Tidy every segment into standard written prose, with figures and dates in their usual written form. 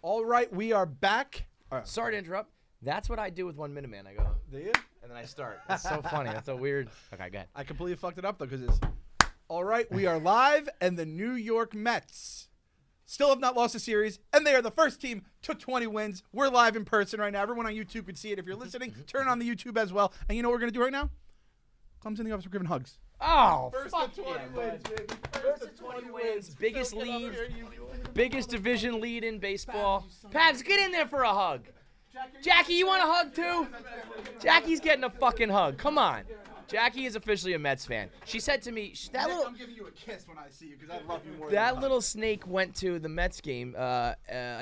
All right, we are back. Sorry to interrupt. That's what I do with 1 Minute Man. I go, Do you? and then I start. That's so funny. That's so weird. Okay, go ahead. I completely fucked it up, though, because it's... All right, we are live, and the New York Mets still have not lost a series, and they are the first team to 20 wins. We're live in person right now. Everyone on YouTube can see it. If you're listening, turn on the YouTube as well. And you know what we're going to do right now? Clem's in the office. We're giving hugs. Oh, First fuck to 20 yeah, wins, baby. First to 20 wins. Biggest lead. Biggest division lead in baseball. Pabs, get in there for a hug. Jackie, you want a hug too? Jackie's getting a fucking hug. Come on. Jackie is officially a Mets fan. She said to me, I'm giving you a kiss when I see you because I love you more than that little snake went to the Mets game. I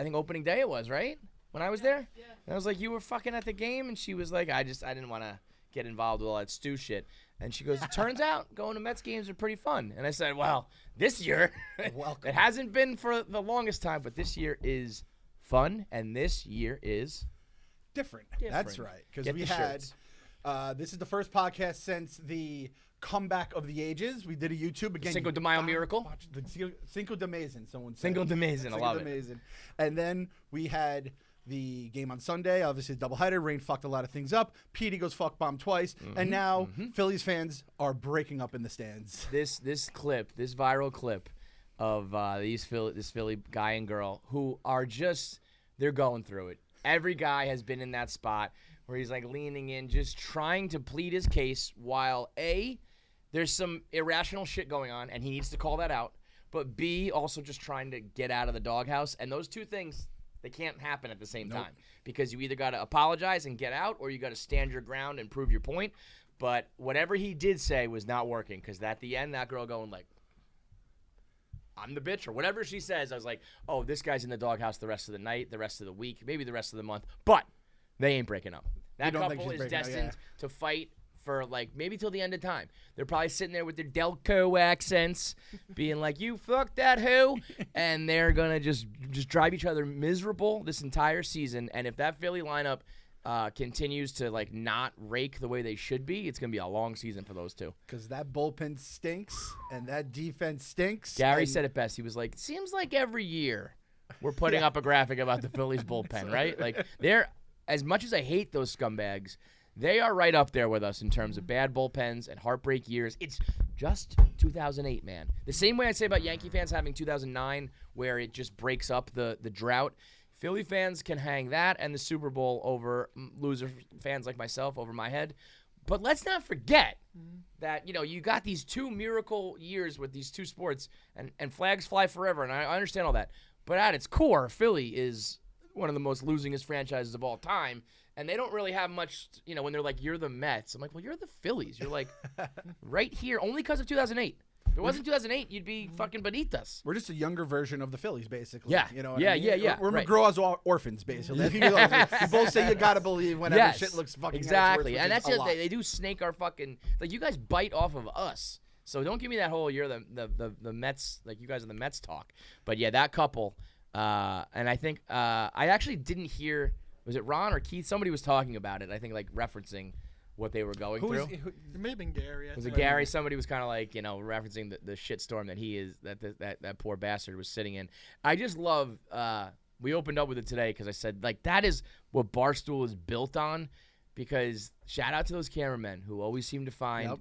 think opening day it was, right? When I was there? Yeah. And I was like, you were fucking at the game? And she was like, I didn't want to get involved with all that stew shit. And she goes, it turns out going to Mets games are pretty fun. And I said, well, this year, it hasn't been for the longest time, but this year is fun, and this year is different. That's right. Because we had, this is the first podcast since the comeback of the ages. We did a YouTube again. Cinco de Mayo miracle. Cinco de Mayo, someone said. Cinco de Mayo, I love it. And then we had the game on Sunday, obviously doubleheader. Rain fucked a lot of things up. Petey goes fuck bomb twice, and now Phillies fans are breaking up in the stands. This viral clip of this Philly guy and girl who are they're going through it. Every guy has been in that spot where he's like leaning in, just trying to plead his case while A, there's some irrational shit going on, and he needs to call that out, but B, also just trying to get out of the doghouse, and those two things, they can't happen at the same time because you either got to apologize and get out or you got to stand your ground and prove your point. But whatever he did say was not working because at the end, that girl going like, I'm the bitch or whatever she says. I was like, oh, this guy's in the doghouse the rest of the night, the rest of the week, maybe the rest of the month. But they ain't breaking up. That couple is destined to fight for like maybe till the end of time. They're probably sitting there with their Delco accents being like, you fuck that who? And they're going to just drive each other miserable this entire season. And if that Philly lineup continues to like not rake the way they should be, it's going to be a long season for those two. Because that bullpen stinks and that defense stinks. Gary said it best. He was like, seems like every year we're putting up a graphic about the Phillies bullpen, right? Like they're, as much as I hate those scumbags, they are right up there with us in terms of bad bullpens and heartbreak years. It's just 2008, man. The same way I say about Yankee fans having 2009, where it just breaks up the drought. Philly fans can hang that and the Super Bowl over loser fans like myself over my head. But let's not forget that, you got these two miracle years with these two sports, and flags fly forever, and I understand all that. But at its core, Philly is one of the most losingest franchises of all time. And they don't really have much, when they're like, you're the Mets. I'm like, well, you're the Phillies. You're like right here only because of 2008. If it wasn't 2008, you'd be fucking beneath us. We're just a younger version of the Phillies, basically. Yeah. You know what I mean? Yeah. We're McGraw's orphans, basically. You both say you got to believe whenever shit looks fucking exactly. And that's it. They do snake our fucking, like, you guys bite off of us. So don't give me that whole you're the Mets, like you guys are the Mets talk. But yeah, that couple, and I think I actually didn't hear, was it Ron or Keith? Somebody was talking about it, I think, like referencing what they were going through. It may have been Gary. Was it Gary? Somebody was kind of like, referencing the shitstorm that he is, that poor bastard was sitting in. I just love, we opened up with it today because I said, like, that is what Barstool is built on, because shout out to those cameramen who always seem to find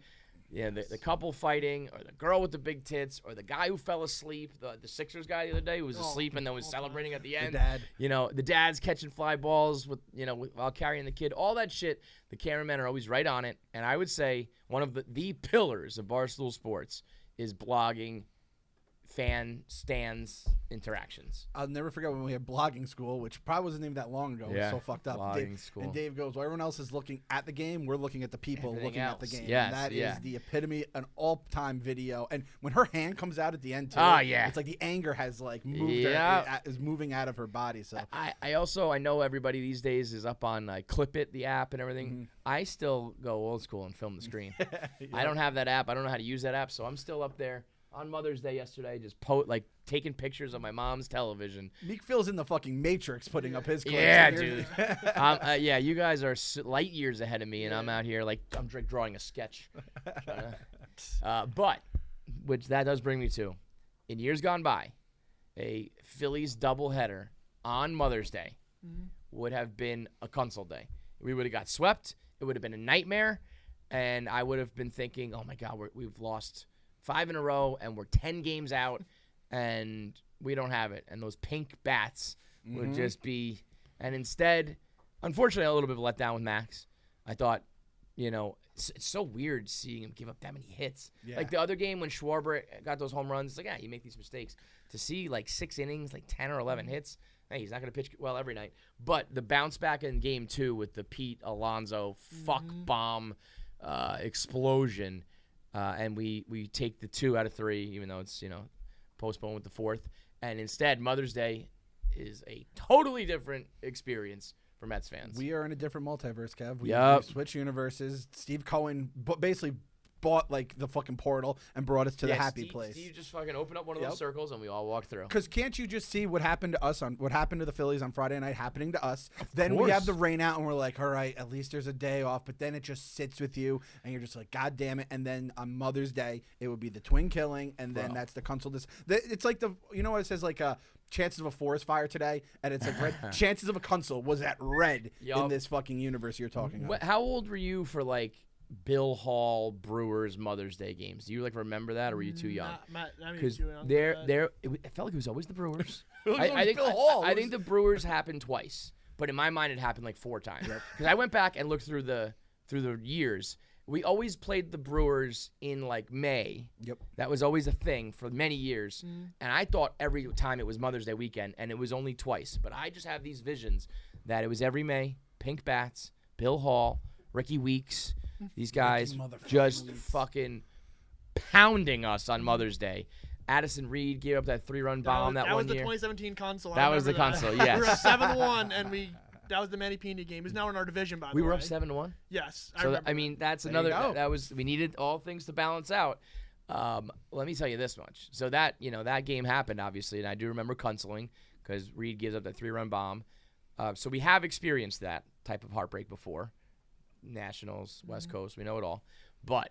the couple fighting, or the girl with the big tits, or the guy who fell asleep, the Sixers guy the other day who was asleep and then was celebrating at the end. The dad. The dad's catching fly balls while carrying the kid. All that shit, the cameramen are always right on it. And I would say one of the pillars of Barstool Sports is blogging, fan stands, interactions. I'll never forget when we had blogging school, which probably wasn't even that long ago. Yeah. It was so fucked up. Blogging school. And Dave goes, well, everyone else is looking at the game. We're looking at the people Everything looking else. at the game. Yes, and that yeah. is the epitome, an all-time video. And when her hand comes out at the end, too, it's like the anger has like moved her, is moving out of her body. So I know everybody these days is up on Clip It, the app and everything. Mm-hmm. I still go old school and film the screen. I don't have that app. I don't know how to use that app, so I'm still up there. On Mother's Day yesterday, just taking pictures of my mom's television. Meek feels in the fucking Matrix putting up his clips. Yeah, dude. You guys are light years ahead of me, and I'm out here like I'm drawing a sketch. But, which that does bring me to, in years gone by, a Phillies doubleheader on Mother's Day would have been a console day. We would have got swept. It would have been a nightmare. And I would have been thinking, oh, my God, we've lost 5 in a row, and we're 10 games out, and we don't have it. And those pink bats would just be – and instead, unfortunately, a little bit of a letdown with Max. I thought, it's so weird seeing him give up that many hits. Yeah. Like the other game when Schwarber got those home runs, it's like, yeah, you make these mistakes. To see like 6 innings, like 10 or 11 hits, hey, he's not going to pitch well every night. But the bounce back in game 2 with the Pete Alonso fuck bomb explosion, and we take the 2 out of 3, even though it's postponed with the 4th. And instead, Mother's Day is a totally different experience for Mets fans. We are in a different multiverse, Kev. We switch universes. Steve Cohen basically bought like the fucking portal and brought us to the happy place. Steve just fucking opened up one of those circles and we all walked through. Because can't you just see what happened to us what happened to the Phillies on Friday night happening to us? Then we have the rain out and we're like, all right, at least there's a day off. But then it just sits with you and you're just like, God damn it. And then on Mother's Day, it would be the twin killing, and then that's the console. It's like what it says, like chances of a forest fire today, and it's like red. Chances of a console was at red in this fucking universe you're talking about. How old were you for like Bill Hall Brewers Mother's Day games? Do you like remember that, or were you too young? Because it felt like it was always the Brewers. I think the Brewers happened twice, but in my mind it happened like 4 times. Because I went back and looked through the years. We always played the Brewers in like May. Yep. That was always a thing for many years. And I thought every time it was Mother's Day weekend, and it was only twice. But I just have these visions that it was every May, Pink Bats, Bill Hall, Ricky Weeks, these guys just fucking pounding us on Mother's Day. Addison Reed gave up that 3-run bomb that 1 year. That was the 2017 console. That was the console, yes. We were up 7-1, and that was the Manny Pena game. He's now in our division, by the way. We were up 7-1? Yes. That's another – we needed all things to balance out. Let me tell you this much. So that game happened, obviously, and I do remember consoling because Reed gives up that 3-run bomb. So we have experienced that type of heartbreak before. Nationals, West Coast, we know it all. But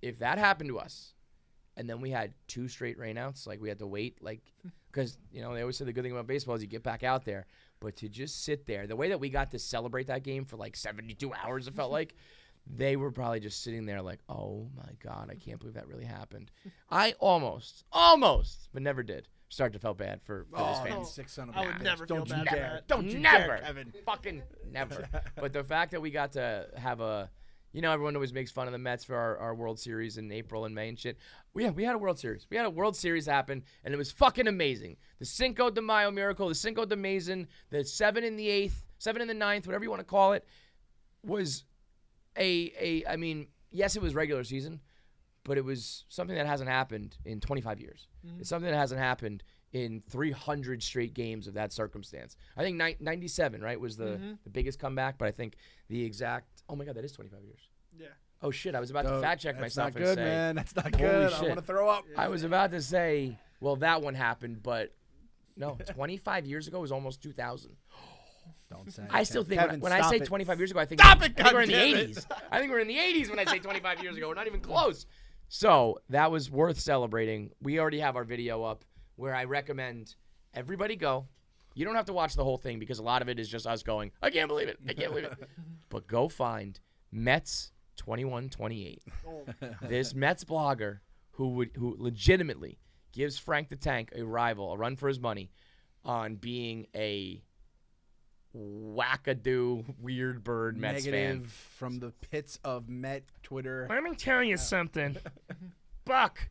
if that happened to us, and then we had 2 straight rainouts, like we had to wait, because they always say the good thing about baseball is you get back out there. But to just sit there, the way that we got to celebrate that game for like 72 hours, it felt like, they were probably just sitting there like, oh my God, I can't believe that really happened. I almost, but never did. Started to feel bad for Phillies fans. Sick son of a I would never feel bad for that. Don't you dare, Kevin. Fucking never. But the fact that we got to have everyone always makes fun of the Mets for our World Series in April and May and shit. We had a World Series. We had a World Series happen, and it was fucking amazing. The Cinco de Mayo miracle, the Cinco de Mason, the 7 in the 8th, 7 in the 9th, whatever you want to call it, was I mean, yes, it was regular season, but it was something that hasn't happened in 25 years. It's something that hasn't happened in 300 straight games of that circumstance. I think 97, right, was the biggest comeback, but I think the exact, oh my God, that is 25 years. Yeah. Oh shit, I was about to fact check myself and say. That's not good, man. That's not good. I want to throw up. I was about to say, well, that one happened, but no, 25 years ago was almost 2000. Don't say. I still think when I say 25 years ago, I think we're in the 80s. I think we're in the 80s when I say 25 years ago. We're not even close. So that was worth celebrating. We already have our video up where I recommend everybody go. You don't have to watch the whole thing because a lot of it is just us going, I can't believe it. I can't believe it. But go find Mets 2128. This Mets blogger who legitimately gives Frank the Tank, a rival, a run for his money on being a wackadoo weird bird Mets fan. From the pits of Met Twitter. Let me tell you something. Buck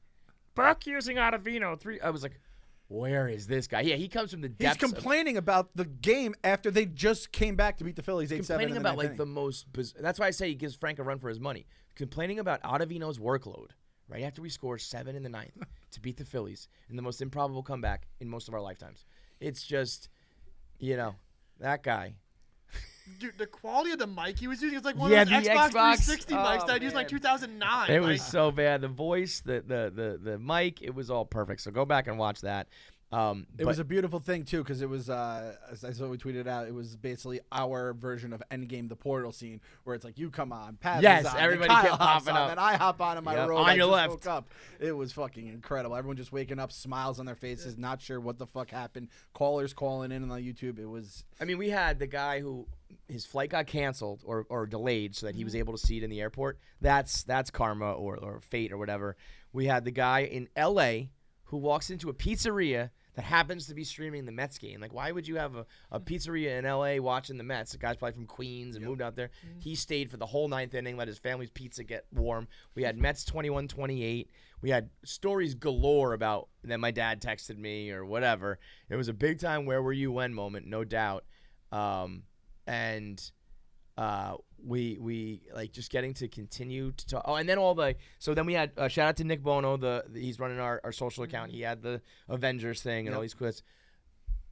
using Ottavino 3. I was like, where is this guy? Yeah, he comes from the depths. He's complaining about the game after they just came back to beat the Phillies 8-7. Complaining about like the most. That's why I say he gives Frank a run for his money. Complaining about Ottavino's workload right after we score 7 in the 9th to beat the Phillies in the most improbable comeback in most of our lifetimes. It's just, that guy. Dude, the quality of the mic he was using is like one of those Xbox 360 mics that I'd used in like 2009. It was so bad. The voice, the mic, it was all perfect. So go back and watch that. It was a beautiful thing too, because it was as I saw we tweeted out, it was basically our version of Endgame, the portal scene, where it's like you come on, Paz Yes, is on, everybody then Kyle kept hops popping on, up. then I hop on in my Yep, robe. on I your just left. woke up. It was fucking incredible. Everyone just waking up, smiles on their faces, not sure what the fuck happened. Callers calling in on YouTube. It was. I mean, we had the guy who his flight got canceled or delayed so that he was able to see it in the airport. That's karma or fate or whatever. We had the guy in L.A. who walks into a pizzeria that happens to be streaming the Mets game. Like, why would you have a pizzeria in L.A. watching the Mets? The guy's probably from Queens and moved out there. He stayed for the whole ninth inning, let his family's pizza get warm. We had Mets 21-28. We had stories galore about that my dad texted me or whatever. It was a big-time where were you when moment, no doubt. We like just getting to continue to talk. Oh, and then so then we had shout out to Nick Bono. He's running our social account. He had the Avengers thing and all these clips.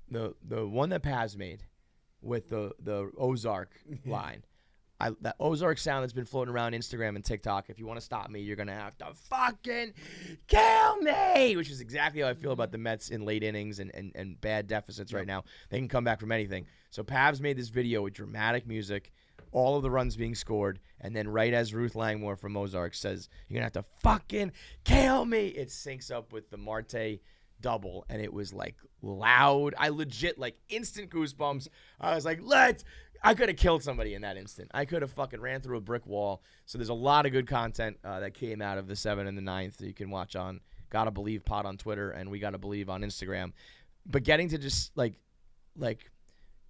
The one that Paz made with the Ozark line. That Ozark sound that's been floating around Instagram and TikTok. If you want to stop me, you're gonna have to fucking kill me. Which is exactly how I feel about the Mets in late innings and bad deficits right now. They can come back from anything. So Pavs made this video with dramatic music, all of the runs being scored, and then right as Ruth Langmore from Ozark says, "You're gonna have to fucking kill me," it syncs up with the Marte double, and it was like loud. I legit like instant goosebumps. I was like, I could have killed somebody in that instant. I could have fucking ran through a brick wall. So there's a lot of good content that came out of the 7th and the 9th that you can watch on Gotta Believe Pod on Twitter and We Gotta Believe on Instagram. But getting to just like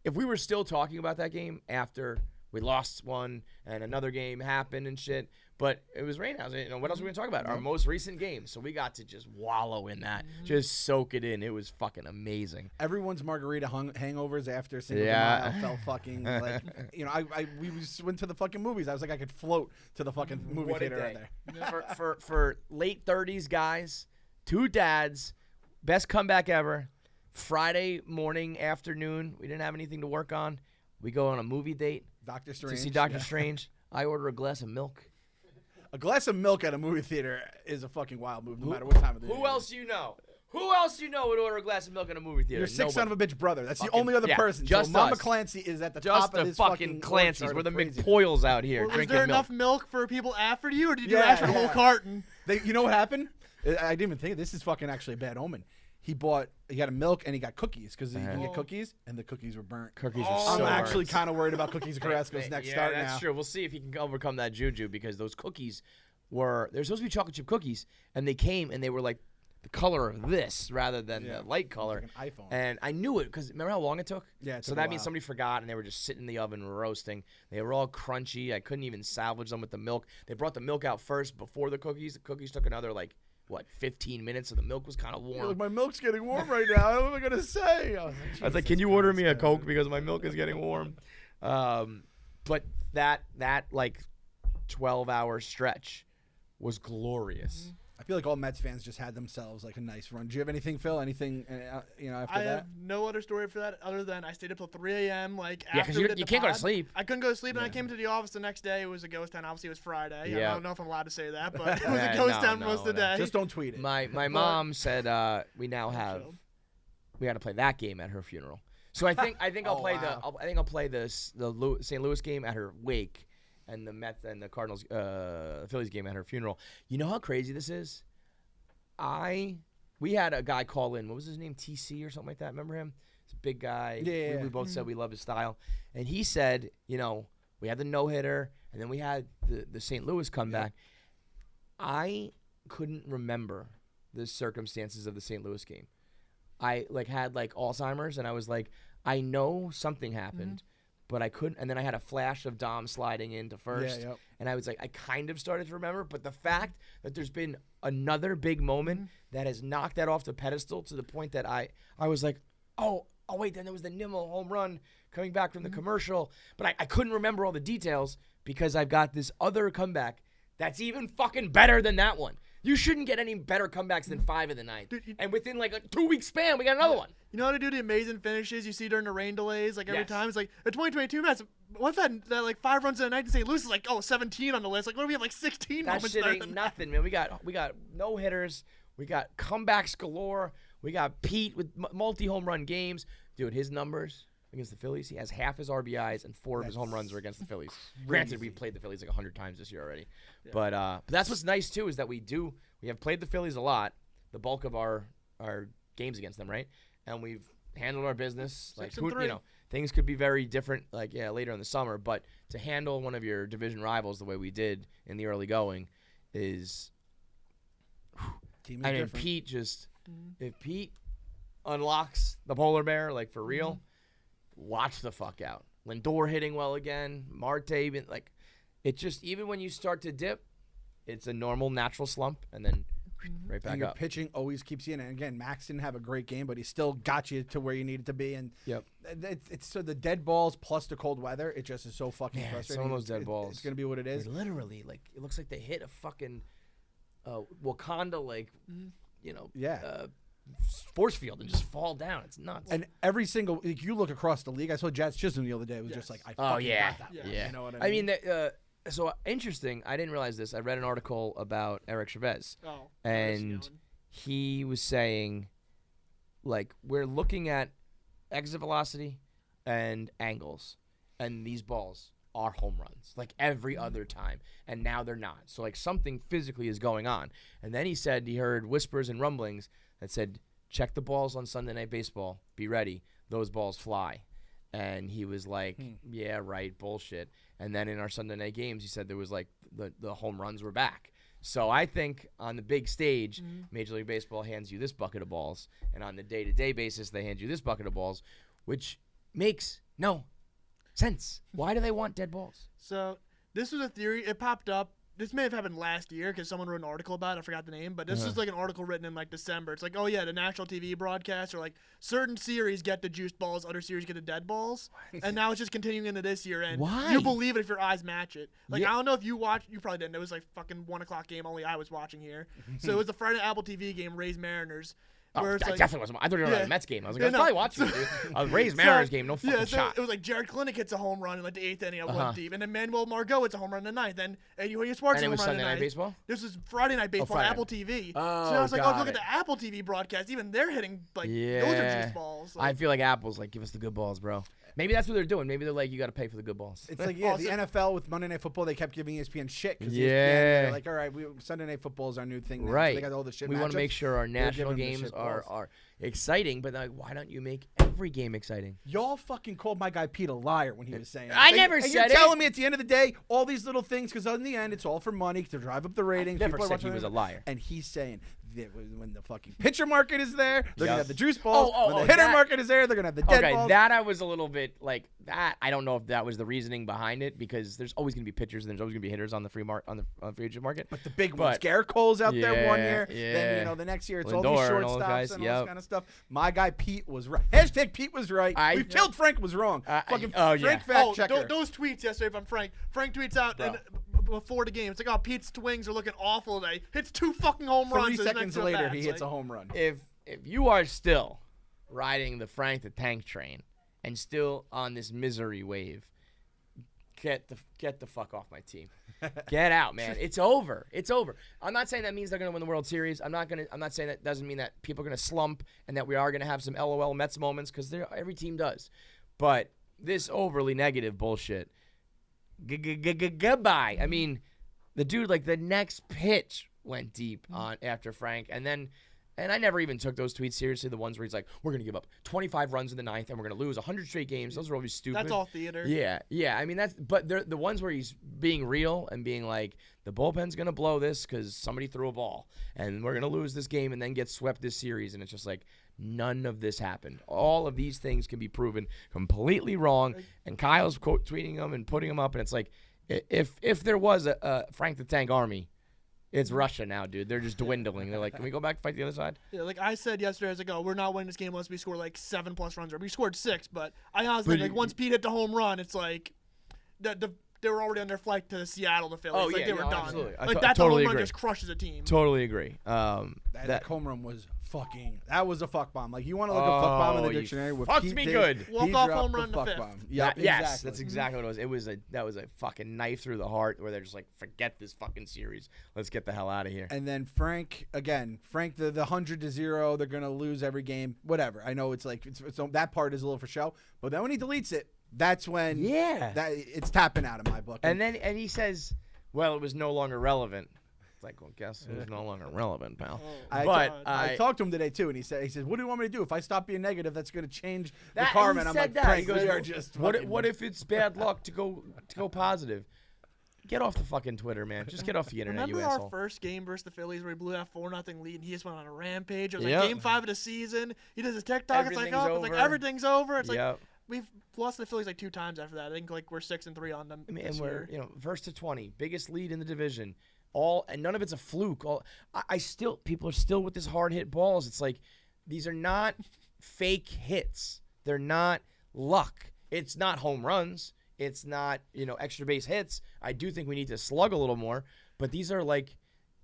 if we were still talking about that game after we lost one and another game happened and shit, but it was rain house. You know, what else are we going to talk about? Our most recent game. So we got to just wallow in that, just soak it in. It was fucking amazing. Everyone's margarita hangovers after Cinco de Mayo felt fucking like, you know, we just went to the fucking movies. I was like, I could float to the fucking movie theater right there. For late 30s guys, 2 dads, best comeback ever. Friday morning, afternoon, we didn't have anything to work on. We go on a movie date. Doctor Strange. To see Doctor Strange. I order a glass of milk. A glass of milk at a movie theater is a fucking wild move, no matter what time of the day. Who else you know? Who else you know would order a glass of milk in a movie theater? Your sick son of a bitch brother. That's the only other person. Just so Mama us. Clancy is at the Just top of the his fucking Clancy's. We're the McPoyles out here Was drinking there milk. enough milk for people after you, or did you ask for the whole carton? You know what happened? I didn't even think this is fucking actually a bad omen. He got a milk and he got cookies because he can get cookies, and the cookies were burnt. Cookies are so I'm burnt. actually kind of worried about Cookies and Carrasco's next start now. That's true. We'll see if he can overcome that juju because those cookies they're supposed to be chocolate chip cookies, and they came and they were like the color of this rather than the light color. Like an iPhone. And I knew it because remember how long it took? Yeah, it so took that a means while. somebody forgot and they were just sitting in the oven roasting. They were all crunchy. I couldn't even salvage them with the milk. They brought the milk out first before the cookies. The cookies took another 15 minutes, so the milk was kind of warm. Like, my milk's getting warm right now. What am I gonna say? I was like, can you order me a Coke because my milk is getting warm? But that 12-hour stretch was glorious. I feel like all Mets fans just had themselves like a nice run. Do you have anything, Phil? Anything after I that? have no other story for that other than I stayed up till 3 a.m. because you can't go to sleep. I couldn't go to sleep, and I came to the office the next day. It was a ghost town. Obviously, it was Friday. Yeah. I don't know if I'm allowed to say that, but it was a ghost town most of the day. Just don't tweet it. My mom said we now have we got to play that game at her funeral. So I think I'll play the St. Louis game at her wake, and the Mets and the Cardinals Phillies game at her funeral. You know how crazy this is? We had a guy call in. What was his name? TC or something like that. Remember him? He's a big guy. Yeah. We both said we love his style, and he said, we had the no-hitter, and then we had the St. Louis comeback. I couldn't remember the circumstances of the St. Louis game. I had Alzheimer's, and I was like, I know something happened, but I couldn't. And then I had a flash of Dom sliding into first, and I was like, I kind of started to remember. But the fact that there's been another big moment that has knocked that off the pedestal to the point that I was like, oh wait, then there was the Nimmo home run coming back from the commercial, but I couldn't remember all the details because I've got this other comeback that's even fucking better than that one. You shouldn't get any better comebacks than 5 in the ninth. Dude, and within a 2-week span, we got another one. You know how to do the amazing finishes you see during the rain delays? Every time, it's like the 2022 Mets. What's that 5 runs in the night in St. Louis is 17 on the list. What do we have 16 That moments shit there? ain't nothing, man. We got no hitters. We got comebacks galore. We got Pete with multi-home run games. Dude, his numbers against the Phillies, he has half his RBIs and 4 of his home runs are against the Phillies. Granted, we've played the Phillies like 100 times this year already. Yeah. But that's what's nice, too, is that we have played the Phillies a lot, the bulk of our games against them, right? And we've handled our business. Like, things could be very different, like, later in the summer. But to handle one of your division rivals the way we did in the early going is Pete just – if Pete unlocks the polar bear, like, for real – watch the fuck out. Lindor hitting well again. Marte, even like, it just, even when you start to dip, it's a normal, natural slump, and then right back and your up. Pitching always keeps you in. And again, Max didn't have a great game, but he still got you to where you needed to be. And it's so the dead balls plus the cold weather, it just is so fucking frustrating. Some of those dead balls. It's going to be what it is. Literally, like, it looks like they hit a fucking Wakanda, like, force field and just fall down. It's nuts. And every single, like, you look across the league. I saw Jazz Chisholm the other day. It was just like, I fucking got that. Yeah. You know what I mean? So interesting. I didn't realize this. I read an article about Eric Chavez. And he was saying, like, we're looking at exit velocity and angles. And these balls are home runs, like every other time. And now they're not. So, like, something physically is going on. And then he said he heard whispers and rumblings that said, check the balls on Sunday Night Baseball. Be ready. Those balls fly. And he was like, yeah, right, bullshit. And then in our Sunday night games, he said there was, like, the home runs were back. So I think on the big stage, Major League Baseball hands you this bucket of balls. And on the day-to-day basis, they hand you this bucket of balls, which makes no sense. Why do they want dead balls? So this was a theory. It popped up. This may have happened last year because someone wrote an article about it. I forgot the name, but this is like an article written in like December. It's like, oh yeah, the national TV broadcast or like certain series get the juiced balls, other series get the dead balls, and now it's just continuing into this year. And you believe it if your eyes match it. Like I don't know if you watched, you probably didn't. It was like fucking 1:00 game. Only I was watching here. So it was the Friday Apple TV game, Rays Mariners. I definitely wasn't. I thought you were on a Mets game. I was like, I was probably watching it, dude. A Rays Mariners game, no fucking shot. It was like Jared Klinick hits a home run in like the 8th inning at one deep, and then Manuel Margot hits a home run in the 9th, and Eugenio Sparks hits a home run in the 9th. Sunday Night Baseball? This was Friday Night Baseball on Apple TV. So I was like, look at the Apple TV broadcast. Even they're hitting like those are juice balls. Like, I feel like Apple's like, give us the good balls, bro. Maybe that's what they're doing. Maybe they're like, you got to pay for the good balls. It's like, the NFL with Monday Night Football, they kept giving ESPN shit. They're like, all right, Sunday Night Football is our new thing now. Right. So they got all the shit we want to make sure our national games are exciting, but like, why don't you make every game exciting? Y'all fucking called my guy Pete a liar when he was saying I never said it. You're telling me at the end of the day, all these little things, because in the end, it's all for money to drive up the ratings. I never said he was a liar. And he's saying that when the fucking pitcher market is there, they're going to have the juice balls. When the hitter market is there, they're going to have the dead balls. That I was a little bit like that. I don't know if that was the reasoning behind it, because there's always going to be pitchers and there's always going to be hitters on the free agent market. But the big ones, Garrett Cole's out there one year. Then the next year it's all these shortstops and all this kind of stuff. My guy Pete was right. Hashtag Pete was right. We killed Frank was wrong. Fucking Frank fact checker. Those tweets yesterday from Frank. Frank tweets out and before the game, it's like, oh, Pete's swings are looking awful today. Hits 2 fucking home runs. 3 seconds later, he hits a home run. If you are still riding the Frank the Tank train and still on this misery wave, get the fuck off my team. Get out, man. It's over. It's over. I'm not saying that means they're going to win the World Series. I'm not saying that doesn't mean that people are going to slump and that we are going to have some LOL Mets moments, because every team does. But this overly negative bullshit, goodbye. I mean, the dude, like, the next pitch went deep on after Frank, and I never even took those tweets seriously, the ones where he's like, we're going to give up 25 runs in the 9th and we're going to lose 100 straight games. Those are always stupid. That's all theater. Yeah. I mean, but they're the ones where he's being real and being like, the bullpen's going to blow this because somebody threw a ball, and we're going to lose this game and then get swept this series. And it's just like, none of this happened. All of these things can be proven completely wrong. And Kyle's quote tweeting them and putting them up, and it's like, if there was a Frank the Tank army, it's Russia now, dude. They're just dwindling. They're like, can we go back and fight the other side? Yeah, like I said yesterday, I was like, oh, we're not winning this game unless we score like 7+ runs. We scored 6, but I honestly think like once Pete hit the home run, it's like the they were already on their flight to Seattle, the Phillies. Oh, like yeah, they were no, done. absolutely. Like that's totally a home run agree. just crushes a team. Totally agree. That home run was fucking. That was a fuck bomb. Like you want to look up fuck bomb in the you dictionary. With fucked Pete me did, good. he Walk-off dropped home the run in the fuck fifth. bomb. Yep, Yes, exactly. that's exactly what it was. That was a fucking knife through the heart where they're just like, forget this fucking series. Let's get the hell out of here. And then Frank, the 100-0, they're gonna lose every game. Whatever. I know it's like that part is a little for show, but then when he deletes it, that's when that it's tapping out in my book. And he says, well, it was no longer relevant. It's like, well, guess it was no longer relevant, pal. I talked to him today too, and he said, "What do you want me to do? If I stop being negative, that's going to change the karma." And I'm like, Frank, we are just. What if it's bad luck to go positive? Get off the fucking Twitter, man. Just get off the internet, Remember you our asshole. first game versus the Phillies where he blew that 4-0 lead and he just went on a rampage? It was Yep. like Game 5 of the season. He does his TikTok. It's like, everything's over. It's like we've lost to the Phillies like 2 times after that. I think like we're 6-3 on them. And we're first to 20, biggest lead in the division. And none of it's a fluke. People are still with this hard hit balls. It's like these are not fake hits. They're not luck. It's not home runs. It's not extra base hits. I do think we need to slug a little more. But these are like,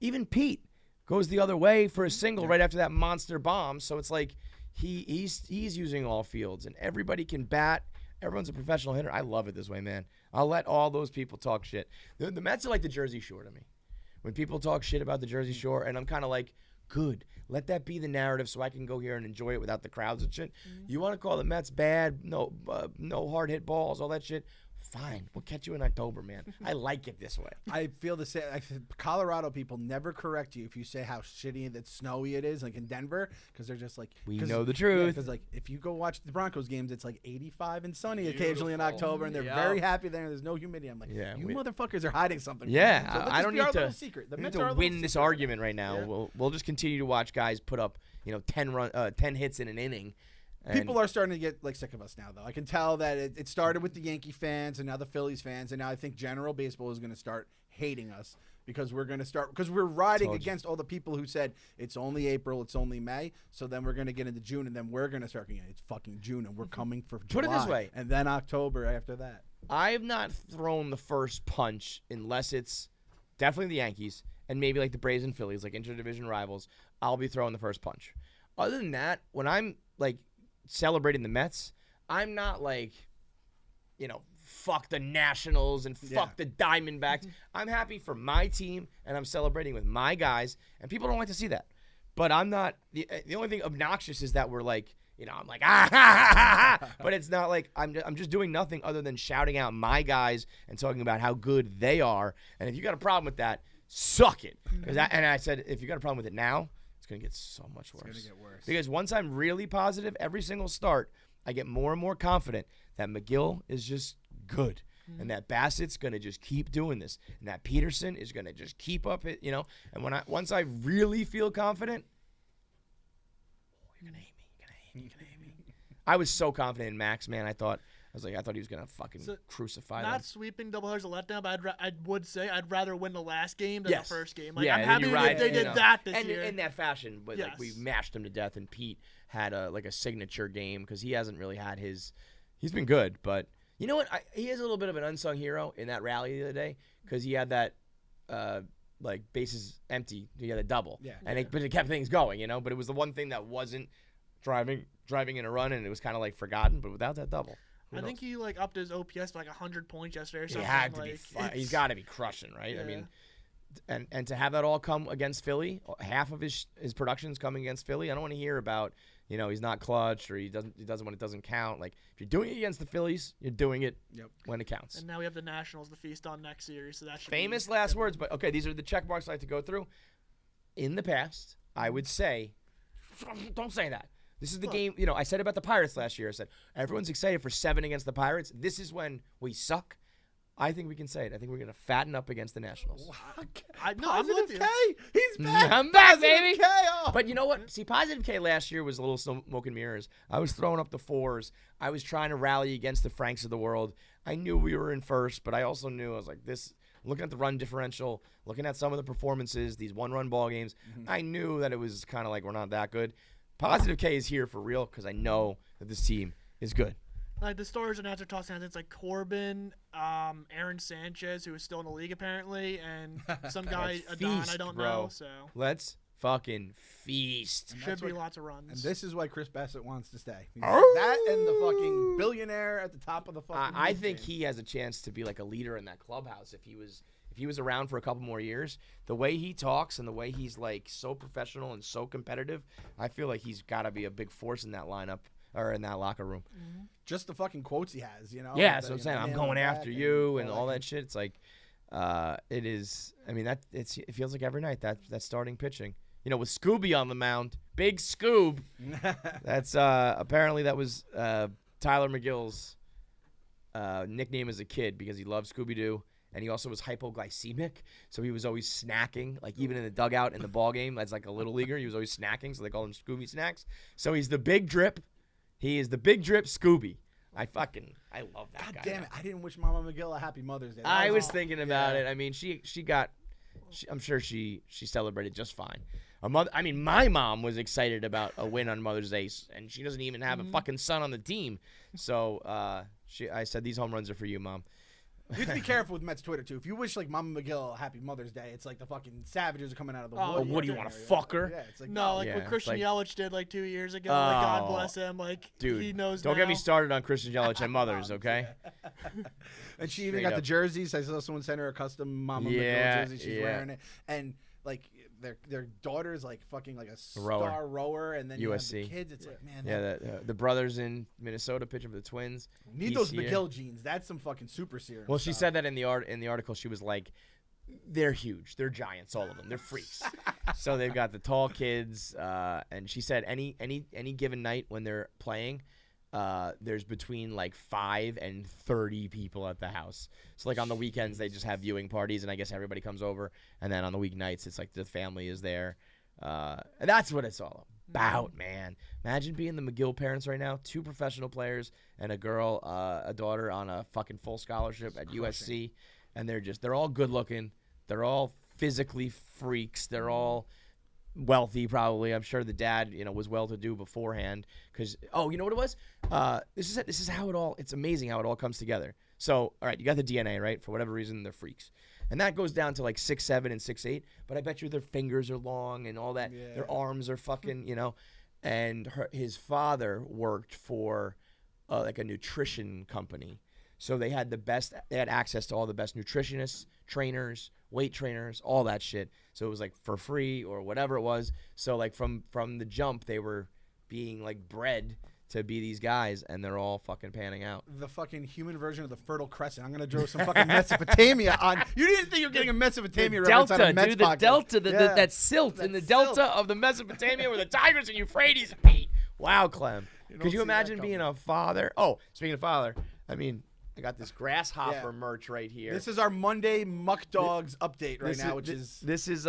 even Pete goes the other way for a single right after that monster bomb. So it's like he's using all fields and everybody can bat. Everyone's a professional hitter. I love it this way, man. I'll let all those people talk shit. The Mets are like the Jersey Shore to me. When people talk shit about the Jersey Shore, and I'm kind of like, good. Let that be the narrative so I can go here and enjoy it without the crowds and shit. You want to call the Mets bad? No hard hit balls, all that shit. Fine. We'll catch you in October, man. I like it this way. I feel the same. Colorado people never correct you if you say how shitty and snowy it is, like in Denver, because they're just like, we know the truth. Because like if you go watch the Broncos games, it's like 85 and sunny occasionally in October, and they're very happy there. And there's no humidity. I'm like, you motherfuckers are hiding something. Yeah, so I don't need to. Secret. We need to win this argument right now. Yeah. We'll just continue to watch guys put up 10 hits in an inning. People are starting to get like sick of us now, though. I can tell that it started with the Yankee fans and now the Phillies fans, and now I think general baseball is going to start hating us because we're riding against all the people who said it's only April, it's only May. So then we're going to get into June, and then we're going to start getting it's fucking June, and we're coming for July. Put it this way, and then October after that. I have not thrown the first punch unless it's definitely the Yankees and maybe like the Braves and Phillies, like interdivision rivals. I'll be throwing the first punch. Other than that, when I'm like celebrating the Mets, I'm not like, fuck the Nationals and fuck the Diamondbacks. I'm happy for my team, and I'm celebrating with my guys, and people don't like to see that. But I'm not, the only thing obnoxious is that we're like, I'm like, but it's not like, I'm just doing nothing other than shouting out my guys and talking about how good they are. And if you got a problem with that, suck it. And I said, if you got a problem with it now, it's going to get so much worse. It's going to get worse. Because once I'm really positive, every single start, I get more and more confident that McGill is just good. And that Bassett's going to just keep doing this. And that Peterson is going to just keep up it, And once I really feel confident, you're going to hate me. You're going to hate me. I was so confident in Max, man. I thought he was gonna fucking crucify them. Not sweeping doubleheaders a letdown, but I would say I'd rather win the last game than the first game. Like, yeah, I'm happy that they did that this year. In that fashion, but like we mashed them to death. And Pete had a signature game because he hasn't really had his. He's been good, but you know what? He is a little bit of an unsung hero in that rally the other day because he had that bases empty. He had a double, but it kept things going, But it was the one thing that wasn't driving in a run, and it was kind of like forgotten. But without that double. I think he upped his OPS by 100 points yesterday or something. He had to be. He's got to be crushing, right? Yeah. I mean, and to have that all come against Philly, half of his production's coming against Philly. I don't want to hear about he's not clutch or he doesn't when it doesn't count. Like if you're doing it against the Phillies, you're doing it when it counts. And now we have the Nationals to feast on next series, so that should famous last words. But okay, these are the check marks I like to go through. In the past, I would say, don't say that. This is the game, I said about the Pirates last year. I said, everyone's excited for 7 against the Pirates. This is when we suck. I think we can say it. I think we're going to fatten up against the Nationals. I'm Positive with you. K. He's back. I'm back, baby. K. Oh. But you know what? See, Positive K last year was a little smoke and mirrors. I was throwing up the 4s. I was trying to rally against the Franks of the world. I knew we were in first, but I also knew I was like this. Looking at the run differential, looking at some of the performances, these one-run ball games, I knew that it was kind of like we're not that good. Positive K is here for real because I know that this team is good. Like the Stars announcer tossing out, it's like Corbin, Aaron Sanchez, who is still in the league apparently, and some guy Adon I don't know. So let's fucking feast. Should be lots of runs. And this is why Chris Bassett wants to stay. That and the fucking billionaire at the top of the fucking. I think he has a chance to be like a leader in that clubhouse if he was around for a couple more years. The way he talks and the way he's like so professional and so competitive, I feel like he's got to be a big force in that lineup or in that locker room. Mm-hmm. Just the fucking quotes he has, you know. Yeah, that's what I'm saying. I'm going after you and all that. that shit. It's like, it is. I mean, it feels like every night that starting pitching. You know, with Scooby on the mound, Big Scoob. That's apparently that was Tyler McGill's nickname as a kid because he loved Scooby-Doo, and he also was hypoglycemic, so he was always snacking, like even in the dugout in the ball game as like a little leaguer, he was always snacking, so they called him Scooby Snacks. So he's the Big Drip. He is the Big Drip Scooby. I love that guy. God damn it! I didn't wish Mama McGill a happy Mother's Day. I was thinking about it. I mean, I'm sure she celebrated just fine. My mom was excited about a win on Mother's Day, and she doesn't even have a fucking son on the team. So I said, these home runs are for you, Mom. You have to be careful with Mets Twitter, too. If you wish, like, Mama McGill a happy Mother's Day, it's like the fucking savages are coming out of the wood. What do you want, to fuck her? Yeah, it's like, No, like Yeah, what Christian like- Yelich did like 2 years ago. Like, God Oh, bless him. Like, Dude, he knows don't now. get me started on Christian Yelich and mothers, okay? And she even Straight got up. the jerseys. I saw someone send her a custom Mama Yeah, McGill jersey. She's yeah. wearing it. And, like, their daughter's, like, fucking, like, a Rower. star rower. And then you have the USC. kids. It's like, man, Yeah, the brothers in Minnesota pitching for the Twins. need He's those here. McGill jeans. That's some fucking super serum Well, she stuff. said that in the article. She was like, they're huge. They're giants, all of them. They're freaks. So they've got the tall kids, and she said any given night when they're playing, there's between like 5 and 30 people at the house. So like on the weekends they just have viewing parties, and I guess everybody comes over, and then on the weeknights it's like the family is there. And that's what it's all about, man. Imagine being the McGill parents right now, 2 professional players and a girl, a daughter on a fucking full scholarship at USC, and they're all good looking. They're all physically freaks. They're all wealthy, probably. I'm sure the dad, was well-to-do beforehand. Because you know what it was? This is how it all. It's amazing how it all comes together. So, all right, you got the DNA, right? For whatever reason, they're freaks, and that goes down to like 6'7" and 6'8". But I bet you their fingers are long and all that. Yeah. Their arms are fucking, And his father worked for like a nutrition company. So they had access to all the best nutritionists, trainers, weight trainers, all that shit. So it was like for free or whatever it was. So like from the jump, they were being like bred to be these guys, and they're all fucking panning out. The fucking human version of the Fertile Crescent. I'm gonna draw some fucking Mesopotamia on. You didn't think you were getting a Mesopotamia reference on a Mets dude, the podcast. delta, Yeah. that silt in the That delta silt. of the Mesopotamia where the Tigris and Euphrates meet. Wow, Clem. don't Could you see imagine that being coming. a father? Oh, speaking of father, I mean, I got this Grasshopper Yeah. merch right here. This is our Monday Muck Dogs update right This now, is- which thi- is this is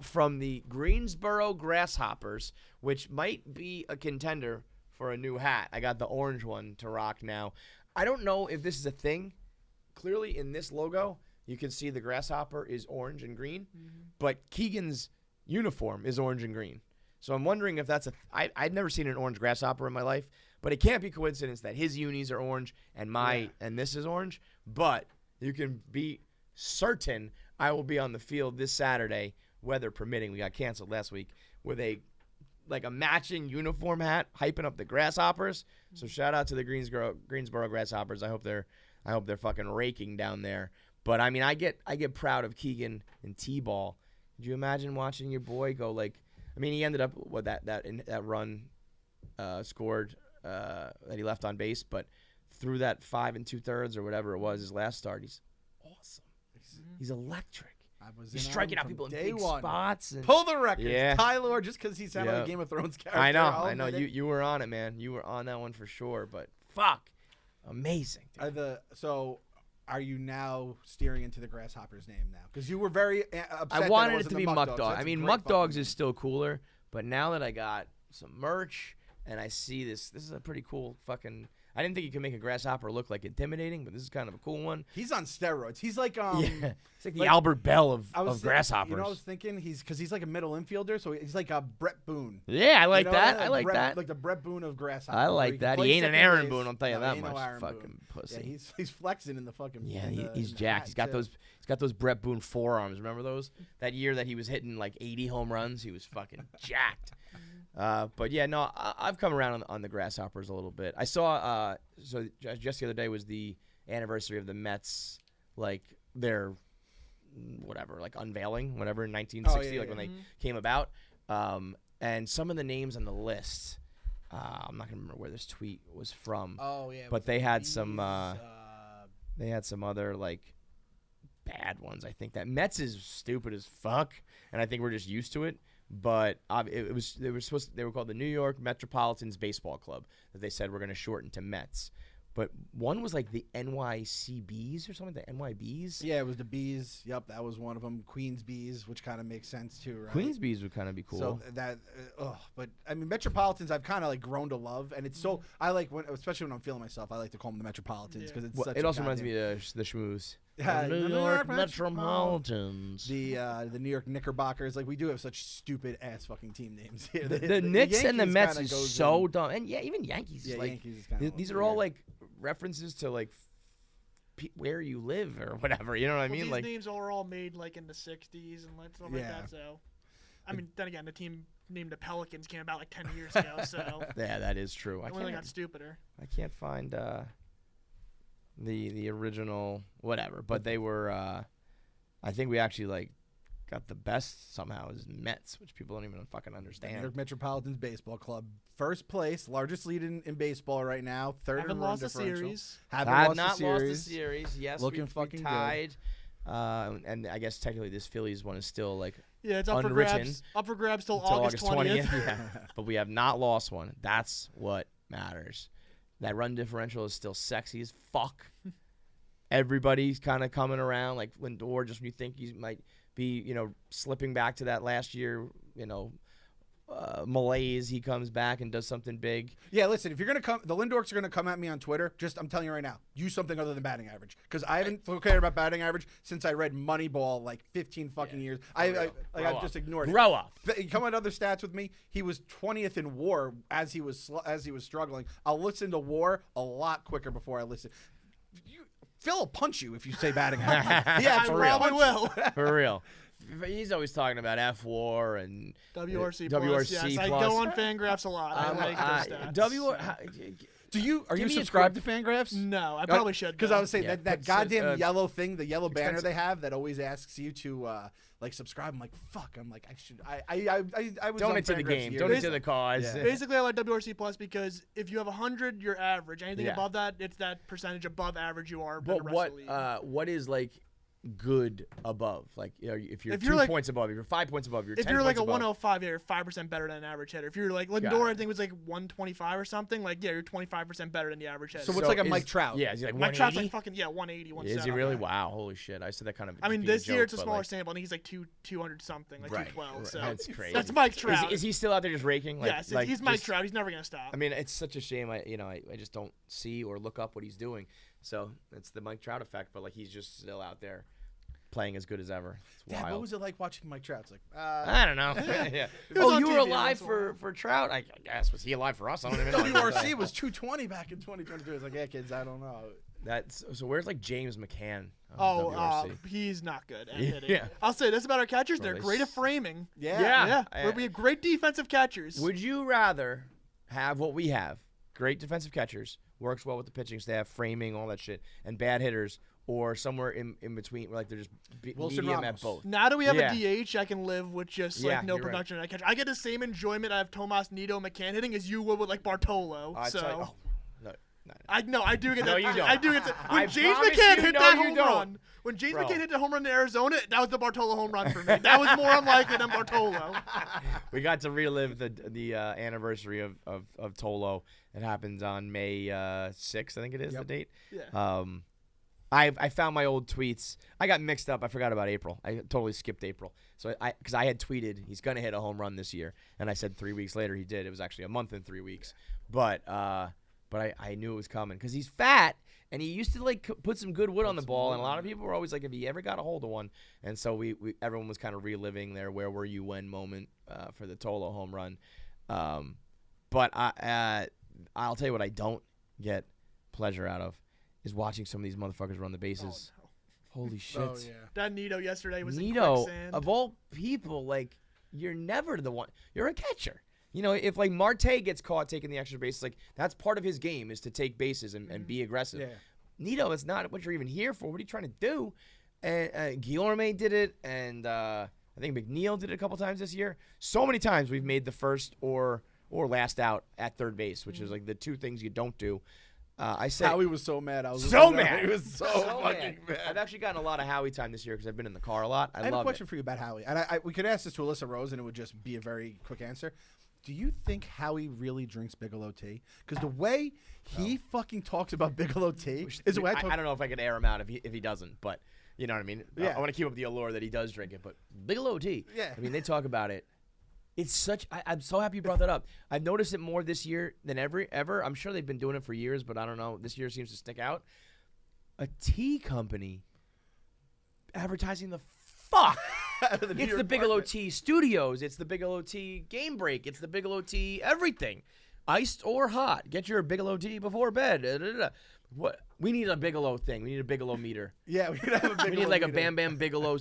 from the Greensboro Grasshoppers, which might be a contender for a new hat. I got the orange one to rock now. I don't know if this is a thing. Clearly in this logo, you can see the Grasshopper is orange and green, but Keegan's uniform is orange and green. So I'm wondering if that's I'd never seen an orange Grasshopper in my life, but it can't be coincidence that his unis are orange and and this is orange. But you can be certain I will be on the field this Saturday, weather permitting. We got canceled last week, with a matching uniform hat, hyping up the Grasshoppers. So shout out to the Greensboro Grasshoppers. I hope they're fucking raking down there. But I mean, I get proud of Keegan in T-ball. Could you imagine watching your boy go like? I mean, he ended up with that run scored that he left on base, but through that 5 2/3 or whatever it was his last start, he's awesome. He's electric. He's striking out people in big spots. And pull the record. Yeah. Tyler, just because he sounded like Yeah. a Game of Thrones character. I know. I'll admit it. You were on it, man. You were on that one for sure. But fuck, amazing. Dude. Are you now steering into the Grasshoppers name now? Because you were very upset. I wanted that it to wasn't be the Muck Dogs. Dog. That's I a mean, great Muck fucking Dogs name. is still cooler. But now that I got some merch and I see this is a pretty cool fucking. I didn't think he could make a grasshopper look like intimidating, but this is kind of a cool one. He's on steroids. He's like It's like the Albert Bell of grasshoppers. You know, I was thinking he's like a middle infielder, so he's like a Brett Boone. Yeah, I like You know, that. I like Brett, that. Like the Brett Boone of grasshopper. I like that. He ain't an Aaron Boone, I'll tell you that much. Fucking pussy. Yeah, he's flexing in the fucking. Yeah, in he's the jacked. hat, He's got too. He's got those Brett Boone forearms. Remember those? That year that he was hitting like 80 home runs, he was fucking jacked. But yeah, no, I've come around on the grasshoppers a little bit. I saw so just the other day was the anniversary of the Mets, like their whatever, like unveiling, whatever in 1960, when they came about. And some of the names on the list, I'm not gonna remember where this tweet was from. Oh yeah. But they had some. They had some other like bad ones. I think that Mets is stupid as fuck, and I think we're just used to it. But they were called the New York Metropolitans Baseball Club that they said we're going to shorten to Mets. But one was like the NYCBs or something, the NYBs. Yeah, it was the Bees. Yep, that was one of them. Queens Bees, which kind of makes sense too, right? Queens Bees would kind of be cool. So that, but I mean, Metropolitans, I've kind of like grown to love, and it's so I like especially when I'm feeling myself, I like to call them the Metropolitans because it's. Such it a also reminds me of the Schmooze. Yeah, the New York Metropolitans. The New York Knickerbockers. Like we do have such stupid ass fucking team names. The Knicks and the Mets kinda is so dumb, and yeah, even Yankees. Yeah, is like, Yankees is kinda these are all like references to like where you live or whatever. You know what I mean? These Like names are all made like in the '60s and like stuff like that. So, I mean, then again, the team named the Pelicans came about like 10 years ago. So yeah, that is true. it only got stupider. I can't find the original whatever, but they were. I think we actually like got the best somehow is Mets, which people don't even fucking understand. New York Metropolitans Baseball Club, first place, largest lead in baseball right now, third Haven't in run lost a differential. series. Haven't Have lost not a series. lost a series. Yes, Looking we fucking tied. And I guess technically this Phillies one is still like Yeah, it's up for unwritten grabs. Up for grabs till until August 20th. Yeah. But we have not lost one. That's what matters. That run differential is still sexy as fuck. Everybody's kind of coming around. Like Lindor, just when you think he might be, slipping back to that last year, malaise, he comes back and does something big. Yeah, listen, if you're gonna come, the Lindorks are gonna come at me on Twitter. I'm telling you right now, use something other than batting average, because I haven't cared about batting average since I read Moneyball like 15 fucking years. I've just ignored it. Grow up. Come on, other stats with me. He was 20th in WAR as he was struggling. I'll listen to WAR a lot quicker before I listen. Phil will punch you if you say batting average. Yeah, I probably will. For real. He's always talking about F-WAR and WRC+. WRC+. Yes, I go on Fangraphs a lot. I like those stats. Are you me a subscribed to Fangraphs? No, I probably should. Because I was saying that but goddamn yellow thing, the yellow banner expensive. they have that always asks you to subscribe. I'm like, fuck. I'm like, I should. I was donate on to the Fangraphs game. years Donate ago. to the cause. Yeah. Basically, I like WRC+ because if you have 100, you're average. Anything Yeah. above that, it's that percentage above average you are. But what is like good above? Like if you're 2 like- points above, if you're 5 points above, you're 10 If you're like points a above. 105, yeah, you're 5% better than an average hitter. If you're like Lindor, I think was like 125 or something. Like, yeah, you're 25% better than the average hitter. So what's like a Mike Trout? Yeah, is he like Mike Trout's 180? like fucking 180, 170. Is he really? Wow, holy shit! I said that kind of. I mean, being this year it's a joke, but, smaller like, sample. I think he's like 200 something, like Right, 212. right. So That's crazy. That's Mike Trout. Is he still out there just raking? Like, yes, like he's Mike just- Trout. He's never gonna stop. I mean, it's such a shame. I just don't see or look up what he's doing. So it's the Mike Trout effect, but like he's just still out there playing as good as ever. It's Dad, wild. what was it like watching Mike Trout? It's like, I don't know. Yeah. was Oh, on you were TV alive once in a while. for Trout? I guess. Was he alive for us? I don't even know. WRC was 220 back in 2022. It's like, yeah, kids, I don't know. That's so. Where's like James McCann? on WRC? He's not good at Yeah. hitting. I'll say this about our catchers: they're Well, great at framing. Yeah. We'll be great defensive catchers. Would you rather have what we have? Great defensive catchers, works well with the pitching staff, framing, all that shit, and bad hitters, or somewhere in between, where like they're just Wilson medium Ramos. at both. Now that we have Yeah. a DH, I can live with just Yeah, like no you're right. production at catcher. I get the same enjoyment out of Tomas Nido McCann hitting as you would with like Bartolo. No. I do get No, that. you don't. I do get that. When I James promise McCann you, hit no, that you home don't. run, when James Bro. McCann hit the home run in Arizona, that was the Bartolo home run for me. That was more unlikely than Bartolo. We got to relive the anniversary of Tolo. It happens on May 6th, I think it is the date. Yeah. I found my old tweets. I got mixed up. I forgot about April. I totally skipped April. So because I had tweeted he's gonna hit a home run this year, and I said 3 weeks later he did. It was actually a month and 3 weeks. But but I knew it was coming because he's fat and he used to like put some good wood on the ball, and a lot of people were always like, if he ever got a hold of one, and so everyone was kind of reliving their where were you when moment for the Tolo home run. But I'll tell you what I don't get pleasure out of is watching some of these motherfuckers run the bases. Oh, no. Holy shit. Oh, yeah. That Nito yesterday was in Nito, quicksand. of all people, like, you're never the one. You're a catcher. You know, if, like, Marte gets caught taking the extra bases, like, that's part of his game is to take bases and be aggressive. Yeah. Nito, that's not what you're even here for. What are you trying to do? And Guillorme did it, and I think McNeil did it a couple times this year. So many times we've made the first or last out at third base, which is, like, the two things you don't do. I said Howie was so mad. I was so mad. He was so fucking mad. I've actually gotten a lot of Howie time this year because I've been in the car a lot. I have a love question it. for you about Howie, and we could ask this to Alyssa Rose, and it would just be a very quick answer. Do you think Howie really drinks Bigelow tea? Because the way he fucking talks about Bigelow tea is the way I talk. I don't know if I could air him out if he doesn't, but you know what I mean. Yeah. I want to keep up the allure that he does drink it, but Bigelow tea. Yeah. I mean, they talk about it. It's such. I'm so happy you brought that up. I've noticed it more this year than ever. I'm sure they've been doing it for years, but I don't know. This year seems to stick out. A tea company advertising the fuck. It's the Bigelow Tea Studios. It's the Bigelow Tea Game Break. It's the Bigelow Tea everything. Iced or hot. Get your Bigelow tea before bed. Da, da, da. What? We need a Bigelow thing. We need a Bigelow meter. Yeah, we could have a Bigelow. We need like a meter. Bam Bam Bigelow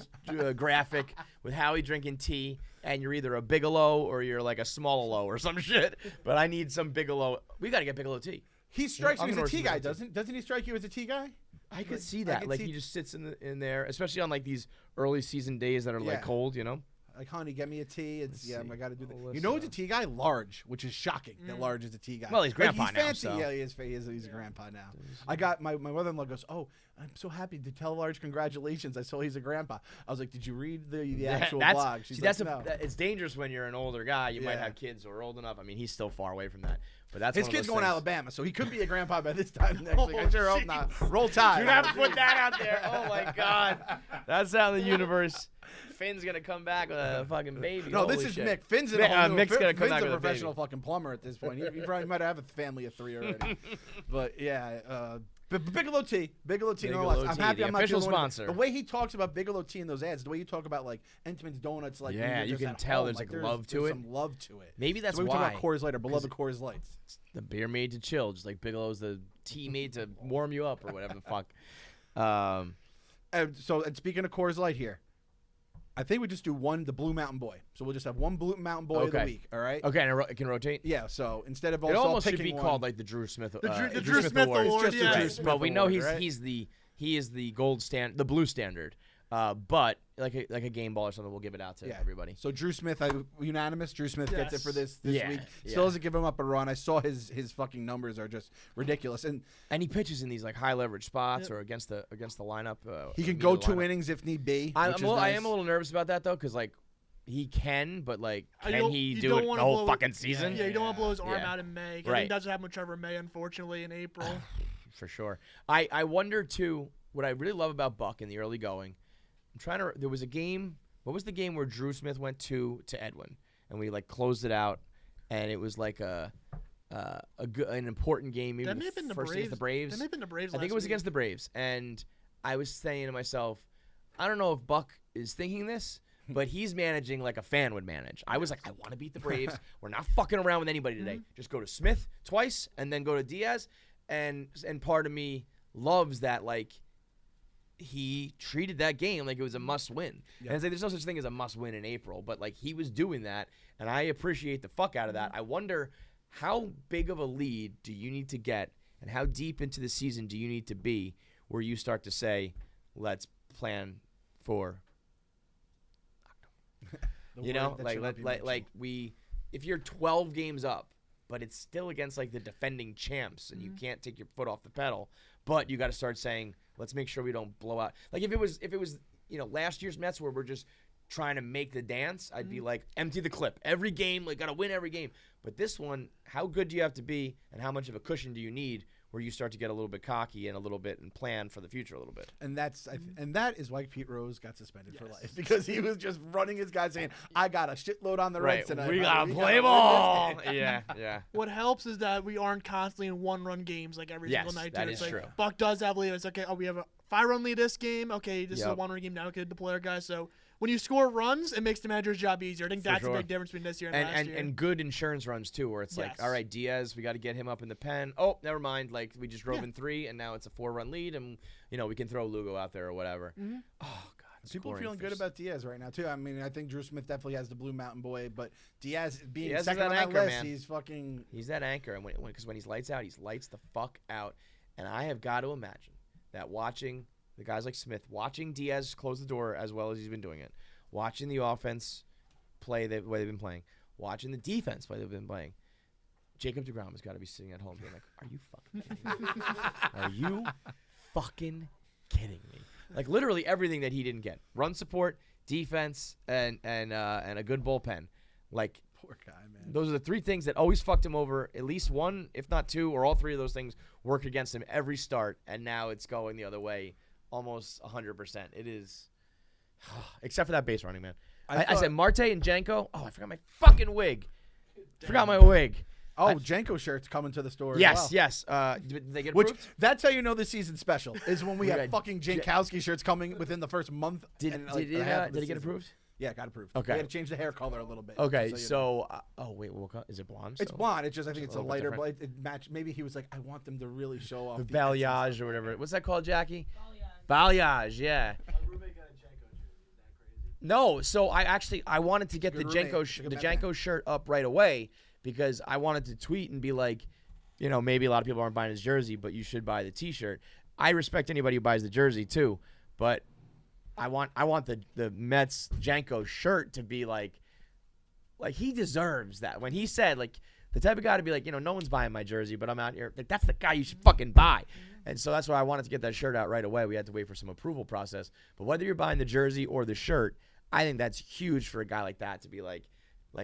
graphic with Howie drinking tea, and you're either a Bigelow or you're like a small-a-low or some shit. But I need some Bigelow. We got to get Bigelow tea. He strikes I'm me as gonna a tea order guy, some Bigelow doesn't he strike you as a tea guy? I could see that. could Like see- he just sits in there, especially on like these early season days that are Yeah. like cold, you know? Like, honey, get me a tea. It's Let's see. I got to do that. Alyssa. You know who's a tea guy? Large, which is shocking that Large is a tea guy. Well, he's grandpa he's now, fancy. so. Yeah, he's a grandpa now. I got my mother-in-law goes, oh, I'm so happy to tell Large congratulations. I saw he's a grandpa. I was like, did you read the actual blog? She's like, no. It's dangerous when you're an older guy. You might Yeah. have kids who are old enough. I mean, he's still far away from that. But that's His one of kid's those going to things. Alabama, so he could be a grandpa by this time next week. I sure hope not. Roll Tide. Do not put that out there. Oh my God, that's out in the universe. Finn's gonna come back with a fucking baby. No, this Holy is shit. Mick. Finn's in a whole new. Mick's gonna come Finn's back a with a professional baby. fucking plumber at this point. He probably might have a family of 3 already. But yeah, Bigelow Tea. Bigelow Tea. Bigelow nonetheless. I'm Tea, happy the I'm not official the only one. sponsor. The way he talks about Bigelow Tea in those ads, the way you talk about like Entenmann's Donuts, like when Yeah, you're you just can at tell home, there's, like, there's love to there's it. Some love to it. Maybe that's the way we why. talk about Coors Light, our beloved Coors Lights. The beer made to chill, just like Bigelow's the tea made to warm you up or whatever the fuck. And speaking of Coors Light here, I think we just do the Blue Mountain Boy. So we'll just have one Blue Mountain Boy of the Okay. week. All right. Okay, and it can rotate. Yeah. So instead of It all almost should picking be one, called like the Drew Smith. The Drew Smith Award. It's just yeah. the Drew Right. Smith But we know Award, right? he is the gold standard, the blue standard. But like a game ball or something, we'll give it out to everybody. So Drew Smith, unanimous. Drew Smith gets it Yes. for this Yeah, week. yeah. Still doesn't give him up a run. I saw his fucking numbers are just ridiculous, and And he pitches in these like high leverage spots or against the lineup. he can immediate go 2 lineup. innings if need be. I which is am nice. a little nervous about that though, because like he can, but like You can don't- he you do don't it the wanna whole blow- fucking season? Yeah, you don't want to blow his arm Yeah. out in May. I Right. think that's what happened with Trevor May, unfortunately, in April. For sure. I wonder too. What I really love about Buck in the early going. I'm trying to. There was a game. What was the game where Drew Smith went to Edwin and we like closed it out, and it was like an important game. Maybe That the may have been the first against the Braves. That may have been the Braves. I think it last was week. against the Braves, and I was saying to myself, I don't know if Buck is thinking this, but he's managing like a fan would manage. I was like, I want to beat the Braves. We're not fucking around with anybody today. Just go to Smith twice and then go to Diaz, and part of me loves that like he treated that game like it was a must win. And it's like there's no such thing as a must win in April, but like he was doing that, and I appreciate the fuck out of that. I wonder how big of a lead do you need to get, and how deep into the season do you need to be where you start to say, let's plan for The you word know, that should not be mentioned. if you're 12 games up, but it's still against like the defending champs, and you can't take your foot off the pedal, but you got to start saying, let's make sure we don't blow out. Like if it was last year's Mets where we're just trying to make the dance, I'd be like, empty the clip every game, like got to win every game. But this one, how good do you have to be, and how much of a cushion do you need where you start to get a little bit cocky and a little bit and plan for the future a little bit. And and that is why Pete Rose got suspended for life, because he was just running his guys saying, "I got a shitload on the Reds tonight. We gotta play ball." Yeah. What helps is that we aren't constantly in one-run games like every single night. That Too. is It's like true. Buck does have lead. It's okay. Oh, we have a 5-run lead this game. Okay, this is a Yep. 1-run game now. We could deploy our guys. So when you score runs, it makes the manager's job easier. I think For that's sure. a big difference between this year and last year. And good insurance runs too, where it's like, Yes. all right, Diaz, we got to get him up in the pen. Oh, never mind. Like we just drove Yeah. in 3, and now it's a 4-run lead, and we can throw Lugo out there or whatever. Mhm. Oh God, People are scoring feeling good first. about Diaz right now too. I mean, I think Drew Smith definitely has the Blue Mountain Boy, but Diaz being Diaz is second that on that anchor, list, man. he's fucking. He's that anchor, and because when he's lights out, he's lights the fuck out. And I have got to imagine that watching the guys like Smith, watching Diaz close the door as well as he's been doing it, watching the offense play the way they've been playing, watching the defense play they've been playing, Jacob deGrom has got to be sitting at home being like, "Are you fucking kidding me? Are you fucking kidding me?" Like literally everything that he didn't get: run support, defense, and a good bullpen. Like. Poor guy, man. Those are the 3 things that always fucked him over. At least one, if not 2, or all 3 of those things worked against him every start, and now it's going the other way almost 100%. It is, except for that base running, man. I said Marte and Janko. Oh, I forgot my fucking wig. Forgot my wig. Oh, Janko shirts coming to the store. Yes, as well. yes. Did they get Which approved? that's how you know the season's special is when we We have got fucking Jankowski shirts coming within the first month. Did and, it a half of the get season. approved? Yeah, it got approved. Okay. We had to change the hair color a little bit. Okay, just so you know. so wait, what color? Is it blonde? It's still? blonde. It's just I think it's a little bit lighter different. blonde. It matched. Maybe he was like, I want them to really show off The the balayage or whatever. What's that called, Jackie? Balayage, yeah. No, so I wanted to get the Good Janko roommate. Took it the back Janko then. shirt up right away because I wanted to tweet and be like, maybe a lot of people aren't buying his jersey, but you should buy the T-shirt. I respect anybody who buys the jersey too, but I want the Mets Janko shirt to be like he deserves that. When he said like the type of guy to be like, no one's buying my jersey, but I'm out here. Like that's the guy you should fucking buy. And so that's why I wanted to get that shirt out right away. We had to wait for some approval process. But whether you're buying the jersey or the shirt, I think that's huge for a guy like that to be like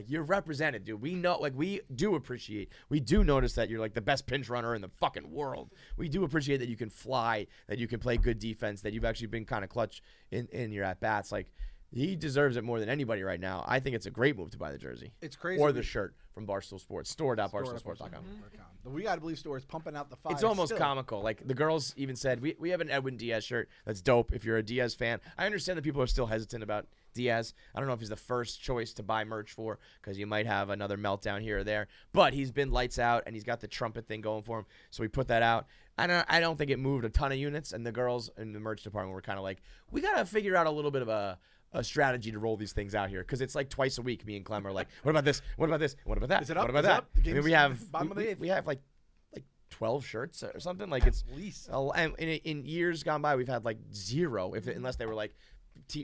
you're represented, dude. We know, we do appreciate. We do notice that you're like the best pinch runner in the fucking world. We do appreciate that you can fly, that you can play good defense, that you've actually been kind of clutch in your at bats. Like he deserves it more than anybody right now. I think it's a great move to buy the jersey. It's crazy. Or the shirt from Barstool Sports. Store.barstoolsports.com. We gotta believe stores pumping out the fire. It's almost still. comical. Like the girls even said, we have an Edwin Diaz shirt. That's dope. If you're a Diaz fan, I understand that people are still hesitant about Diaz. I don't know if he's the first choice to buy merch for because you might have another meltdown here or there. But he's been lights out and he's got the trumpet thing going for him. So we put that out. I don't think it moved a ton of units. And the girls in the merch department were kind of like, we got to figure out a little bit of a strategy to roll these things out here because it's like twice a week. Me and Clem are like, what about this? What about this? What about that? Is it up? What about Is it that? up? The I mean, game's we have bottom of the eighth. we have like 12 shirts or something. Like it's At least. and in years gone by, we've had like 0, unless they were like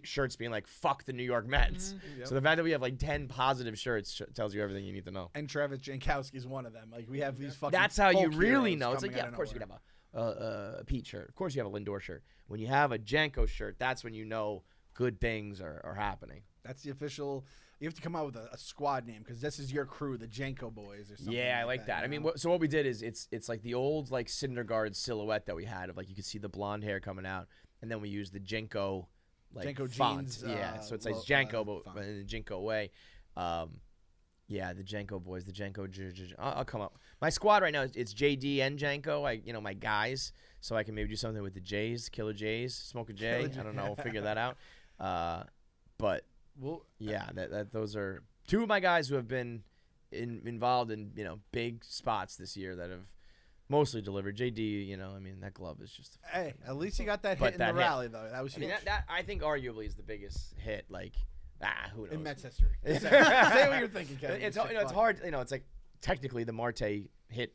shirts being like "fuck the New York Mets." Yep. So the fact that we have like 10 positive shirts tells you everything you need to know. And Travis Jankowski is one of them. Like we have these fucking. That's how you folk really heroes know. It's like, coming yeah, out of course you nowhere. can have a Pete shirt. Of course you have a Lindor shirt. When you have a Janko shirt, that's when you know good things are happening. That's the official. You have to come out with a squad name because this is your crew, the Janko Boys, or something. Yeah, I like that. I you mean, know? so what we did is it's like the old like Syndergaard silhouette that we had of like you could see the blonde hair coming out, and then we used the Janko like Janko font. jeans, Yeah, so it's like lo- Janko, font. but in the Janko way. Yeah, the Janko boys, the Janko. I'll come up. My squad right now it's JD and Janko. My guys, so I can maybe do something with the Jays, Killer Jays, Smoke a J. I don't know. We'll figure that out. But Well, yeah, that those are two of my guys who have been involved in big spots this year that have mostly delivered. JD, that glove is just. hey, at least you got that But hit in that the hit- rally though. That was I huge. mean, that I think arguably is the biggest hit. Like, who knows? in Mets history. Say what you're thinking, Kevin. It's Sick it's fuck. hard. It's like technically the Marte hit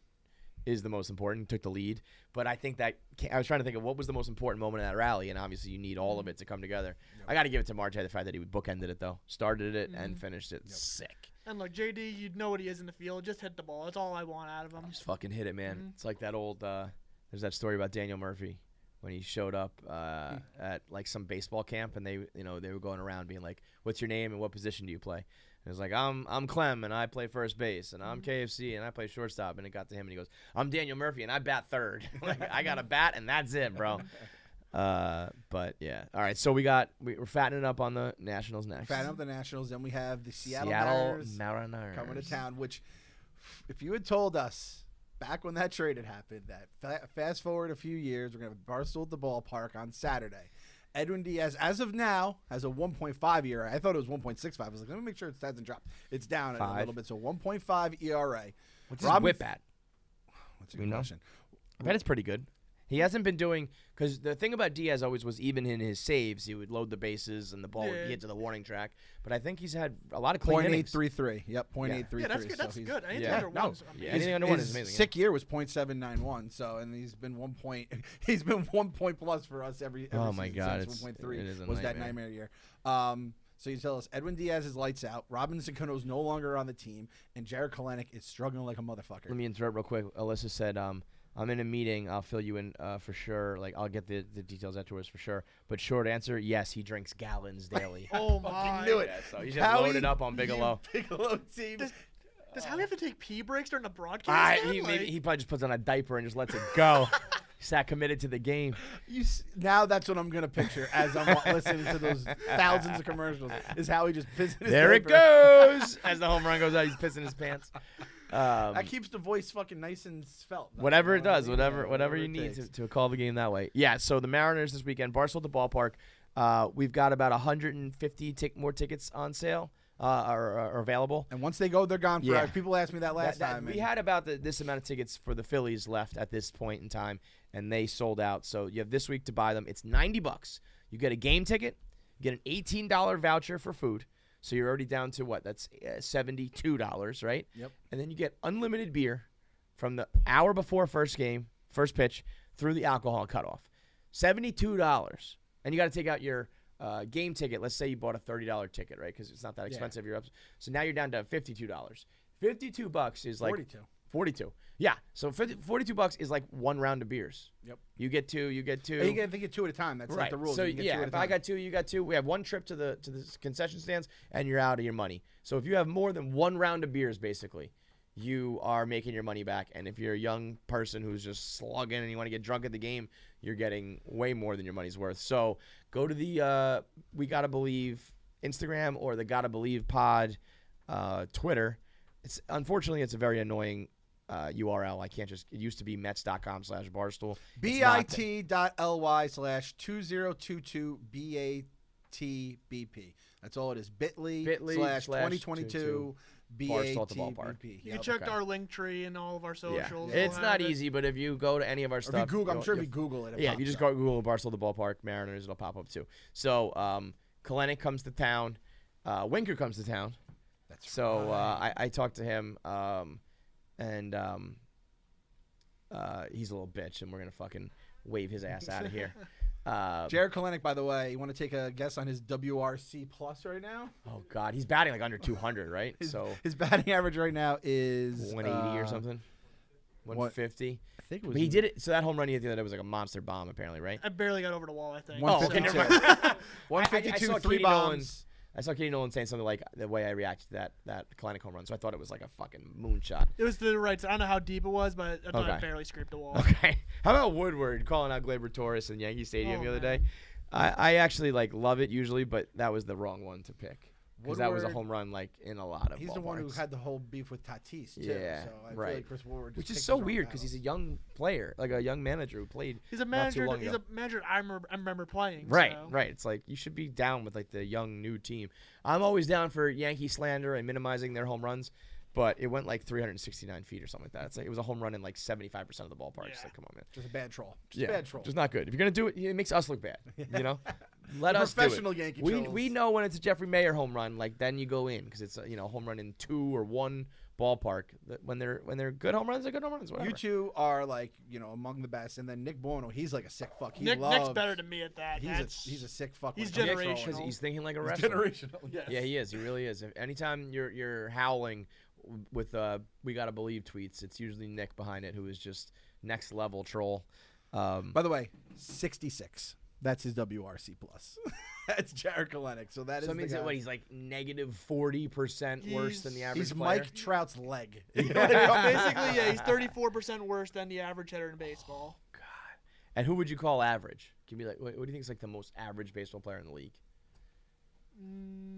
is the most important. Took the lead, but I think that I was trying to think of what was the most important moment in that rally, and obviously you need all of it to come together. I got to give it to Marte the fact that he bookended it though, started it and finished it. Sick. And look, JD, you'd know what he is in the field. Just hit the ball. That's all I want out of him. Just fucking hit it, man. It's like that old. There's that story about Daniel Murphy when he showed up at like some baseball camp, and they were going around being like, "What's your name and what position do you play?" It was like, I'm Clem, and I play first base, and I'm KFC, and I play shortstop. And it got to him, and he goes, I'm Daniel Murphy, and I bat third. Like, I got a bat, and that's it, bro. But, yeah. All right, so we're fattening up on the Nationals next. Fattening up the Nationals, then we have the Seattle Mariners coming to town, which if you had told us back when that trade had happened, that fast forward a few years, we're going to have Barstool at the ballpark on Saturday. Edwin Diaz, as of now, has a 1.5 ERA. I thought it was 1.65. I was like, let me make sure it hasn't dropped. It's down a little bit, so 1.5 ERA. What's his whip at? That's a good question. I bet it's pretty good. He hasn't been doing – because the thing about Diaz always was even in his saves, he would load the bases and the ball would hit to the warning track. But I think he's had a lot of clean innings. .833. Yep, .833. Yeah, that's good. That's good. Anything yeah. under one is amazing. Anything under one is amazing. His sick year was .791. So, and he's been 1 point. He's been 1 point plus for us every oh my season God, since 1.3 it is a was that nightmare year. So you tell us Edwin Diaz is lights out. Robinson Cano's no longer on the team, and Jared Kalenic is struggling like a motherfucker. Let me interrupt real quick. Alyssa said, I'm in a meeting. I'll fill you in for sure. Like, I'll get the details afterwards for sure. But short answer, yes, he drinks gallons daily. Oh, my. Knew it. Yeah, so he's just loaded up on Bigelow. Bigelow team. Does Howie have to take pee breaks during the broadcast? He probably just puts on a diaper and just lets it go. He's that committed to the game. Now that's what I'm going to picture as I'm listening to those thousands of commercials, is how he just pisses his There it diaper. goes. As the home run goes out, he's pissing his pants. That keeps the voice fucking nice and svelte. Whatever it does, whatever you need to call the game that way. Yeah, so the Mariners this weekend, Barstool at the ballpark. We've got about 150 more tickets on sale are available. And once they go, they're gone forever. People asked me that last time. We had about this amount of tickets for the Phillies left at this point in time, and they sold out. So you have this week to buy them. It's $90. You get a game ticket. You get an $18 voucher for food. So you're already down to what? That's $72, right? Yep. And then you get unlimited beer from the hour before first pitch, through the alcohol cutoff. $72. And you got to take out your game ticket. Let's say you bought a $30 ticket, right? Because it's not that expensive. You're up. So now you're down to $52. $52 is like 42. Yeah. So $42 is like one round of beers. Yep. You get two. And you get two at a time. That's like the rules. So yeah, if I got two, you got two. We have one trip to the concession stands, and you're out of your money. So if you have more than one round of beers, basically, you are making your money back. And if you're a young person who's just slugging and you want to get drunk at the game, you're getting way more than your money's worth. So go to the We Gotta Believe Instagram or the Gotta Believe Pod Twitter. Unfortunately, it's a very annoying URL. I can't just. It used to be Mets.com/Barstool. bit.ly/2022BATBP. That's all it is. bit.ly/2022 Barstool at the ballpark. You checked our link tree and all of our socials. Yeah. It's not easy, but if you go to any of our stuff, if you Google, I'm sure if you Google it. If you just go Google Barstool the ballpark Mariners, it'll pop up too. So Kalenic comes to town, Winker comes to town. That's so right. I talked to him, and he's a little bitch, and we're gonna fucking wave his ass out of here. Jared Kalenic, by the way, you want to take a guess on his WRC plus right now? Oh God, he's batting like under 200, right? His batting average right now is 180 or something. 150. I think it was. But he did it. So that home run he hit the other day was like a monster bomb, apparently, right? I barely got over the wall, I think. 152. Oh, okay, 152, I saw three Katie bombs. I saw Katie Nolan saying something like the way I reacted to that Kalenic home run, so I thought it was like a fucking moonshot. It was the right side. I don't know how deep it was, but I thought Okay. it barely scraped the wall. Okay. How about Woodward calling out Gleyber Torres in Yankee Stadium the other day? I actually love it usually, but that was the wrong one to pick. Because that was a home run like in a lot of He's ballparks. the one who had the whole beef with Tatis, too. Yeah, so I right. feel like Chris Woodward just Which is picked so his own weird because he's a battles. young player, like a young manager who played. He's a not manager. too long He's ago. a manager I remember playing. Right, so. right. It's like you should be down with like the young new team. I'm always down for Yankee slander and minimizing their home runs, but it went like 369 feet or something like that. It's like it was a home run in like 75% of the ballpark. It's like, come on, man. Just a bad troll. Just a bad troll. Just not good. If you're gonna do it, it makes us look bad. You know, let The us do it. professional Yankee trolls. We know when it's a Jeffrey Mayer home run, like then you go in because it's a home run in 2 or 1 ballpark. When they're good home runs, they're good home runs. Whatever. You two are like among the best, and then Nick Bono, he's like a sick fuck. Nick's better than me at that. He's a sick fuck. He's when it comes to generational. trolling. because he's thinking like a He's wrestler. generational. Yes. Yeah, he is. He really is. Anytime you're howling with "We Gotta Believe" tweets, it's usually Nick behind it, who is just next level troll. By the way, 66. That's his WRC plus. That's Jared Kelenic. So that is So that the means guy. that what he's like negative 40% worse than the average He's player. Mike Trout's leg. Basically, yeah, he's 34% worse than the average hitter in baseball. And who would you call average? Can be like, what do you think is like the most average baseball player in the league?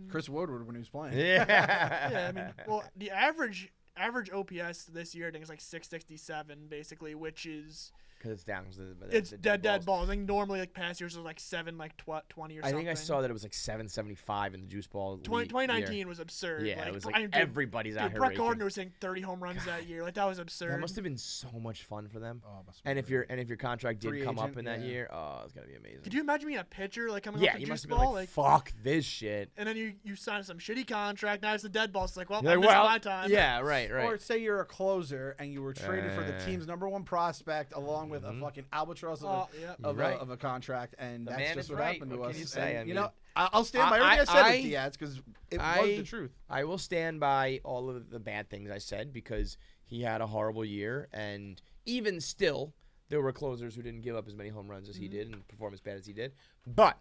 Chris Woodward when he was playing. Yeah, I mean, well, the average OPS this year I think is like 667 basically, which is Because it's down. it's dead balls. I think normally like past years was like 7 like 20 or I something. think I saw that it was like 775 in the juice ball. 2019 year. was absurd. Yeah, like, it was I like mean, everybody's out dude, here Brett raking. Gardner was hitting 30 home runs that year. Like that was absurd. That must have been so much fun for them. Oh, must be And if your contract did Free come up agent, in that yeah. year, oh, it's gonna be amazing. Could you imagine being a pitcher like coming Yeah, off the you juice must have been ball like, fuck this shit. and then you sign some shitty contract. Now it's the dead ball. It's like, well, You're I like, missed well, my time. yeah, right. Or say you're a closer and you were traded for the team's #1 prospect along with a fucking albatross of, Yeah. of a contract, and The that's man just is what right. happened to What us. can you say? And, I you mean, know, I'll stand by everything I said with Diaz because it was the truth. I will stand by all of the bad things I said because he had a horrible year, and even still, there were closers who didn't give up as many home runs as he did and perform as bad as he did. But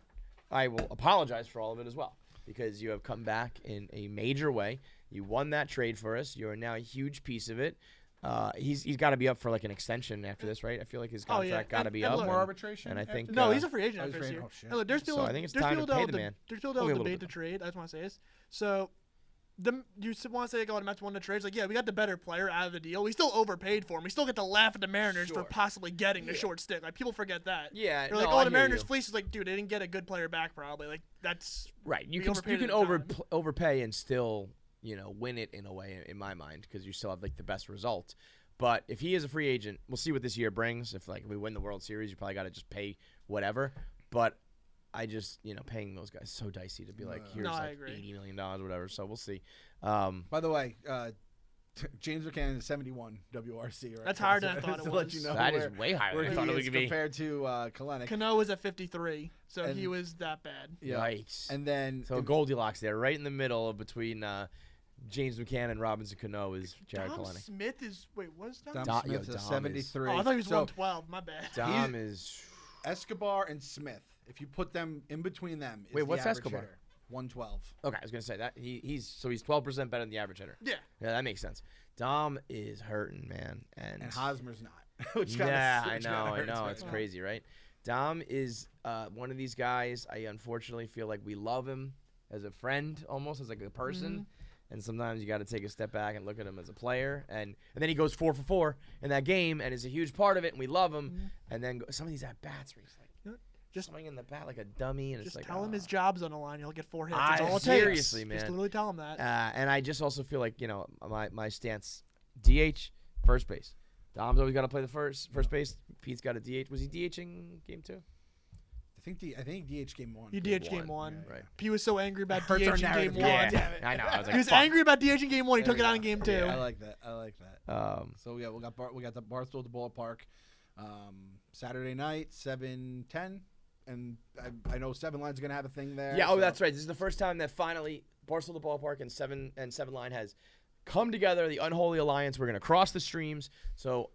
I will apologize for all of it as well because you have come back in a major way. You won that trade for us. You are now a huge piece of it. He's got to be up for like an extension after this, right? I feel like his contract got to be and up. look- More arbitration. and I after think that? No, he's a free agent Oh, after he's this free- year. oh, shit. And look, there's people. So I think it's there's time people to pay that'll the man. There's people Only a that'll little debate the bit. trade. I just want to say this. So, you want to say, "Oh, the Mets won the trade." It's like, yeah, we got the better player out of the deal. We still overpaid for him. We still get to laugh at the Mariners Sure. for possibly getting the short stick. Like people forget that. Yeah, They're like, no, "Oh, I the hear Mariners you. fleece." Is like, dude, they didn't get a good player back probably. Like that's Right. You We can overpaid at the time. overpay and still, win it in a way in my mind because you still have like the best result. But if he is a free agent, we'll see what this year brings. If like we win the World Series, you probably got to just pay whatever. But I just, paying those guys is so dicey to be like, here's No, I like agree. $80 million or whatever. So we'll see. By the way, James Buchanan is 71 WRC. Right? That's higher than I thought to it let was. you know That is where, way higher where than I he thought it is would be. compared to Kelenic. Cano was at 53, so And- he was that bad. Yeah. Yikes. And then So Goldilocks there, right in the middle of between James Buchanan and Robinson Cano is Jared Dom Kelenic. Smith is what's Dom? Dom Dom- Smith's yo, a Dom is- 73. Oh, I thought he was So 112. My bad. Dom is. Escobar and Smith, if you put them in between them, is Wait, the what's average Escobar? hitter. 112. Okay, I was gonna say that he's 12% better than the average hitter. Yeah. Yeah, that makes sense. Dom is hurting, man, and Hosmer's not. Which kinda- yeah, I which kinda know, hurts right it's now. crazy, right? Dom is one of these guys. I unfortunately feel like we love him as a friend, almost as like a person, and sometimes you got to take a step back and look at him as a player. And then he goes 4 for 4 in that game, and is a huge part of it, and we love him. And then some of these at bats where he's like Just- swinging the bat like a dummy, and Just it's like tell him his job's on the line. He'll get 4 hits. Ah, That's all it takes. seriously, man. Just literally tell him that. And I just also feel like my stance: DH, first base. Dom's always got to play the first base. Pete's got a DH. Was he DHing game 2? I think DH game 1. He DH game 1. Right. He was so angry about Hurts our DH in game narrative. 1. Yeah. Damn it. I know. I was like, He was fuck. angry about DH in game 1. He There took we it out go. in game 2. Yeah, I like that. So yeah, we got the Barstool at the ballpark, Saturday night, 7:10, and I know 7 Line's gonna have a thing there. Yeah. Oh, so- that's right. This is the first time that finally Barstool the Ballpark and 7 Line has come together. The unholy alliance. We're gonna cross the streams. So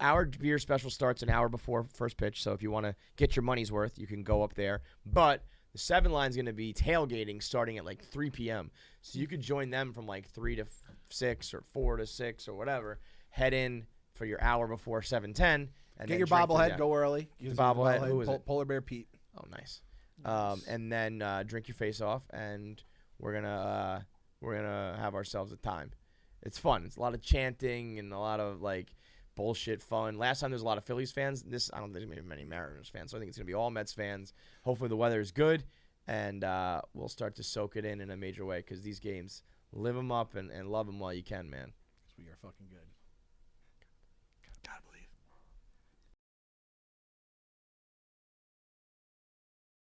our beer special starts an hour before first pitch. So if you want to get your money's worth, you can go up there. But the 7 Line's gonna be tailgating starting at like 3 p.m. So you could join them from like 3 to 6 or 4 to 6 or whatever. Head in for your hour before 7:10. And Get then your drink through bobblehead. that. Go early. The bobblehead, who is it? Polar Bear Pete. Oh, nice. And then drink your face off, and we're gonna have ourselves a time. It's fun. It's a lot of chanting and a lot of like bullshit fun. Last time there was a lot of Phillies fans. I don't think there's many Mariners fans. So I think it's gonna be all Mets fans. Hopefully the weather is good, and we'll start to soak it in a major way because these games, live them up and love them while you can, man. We are fucking good.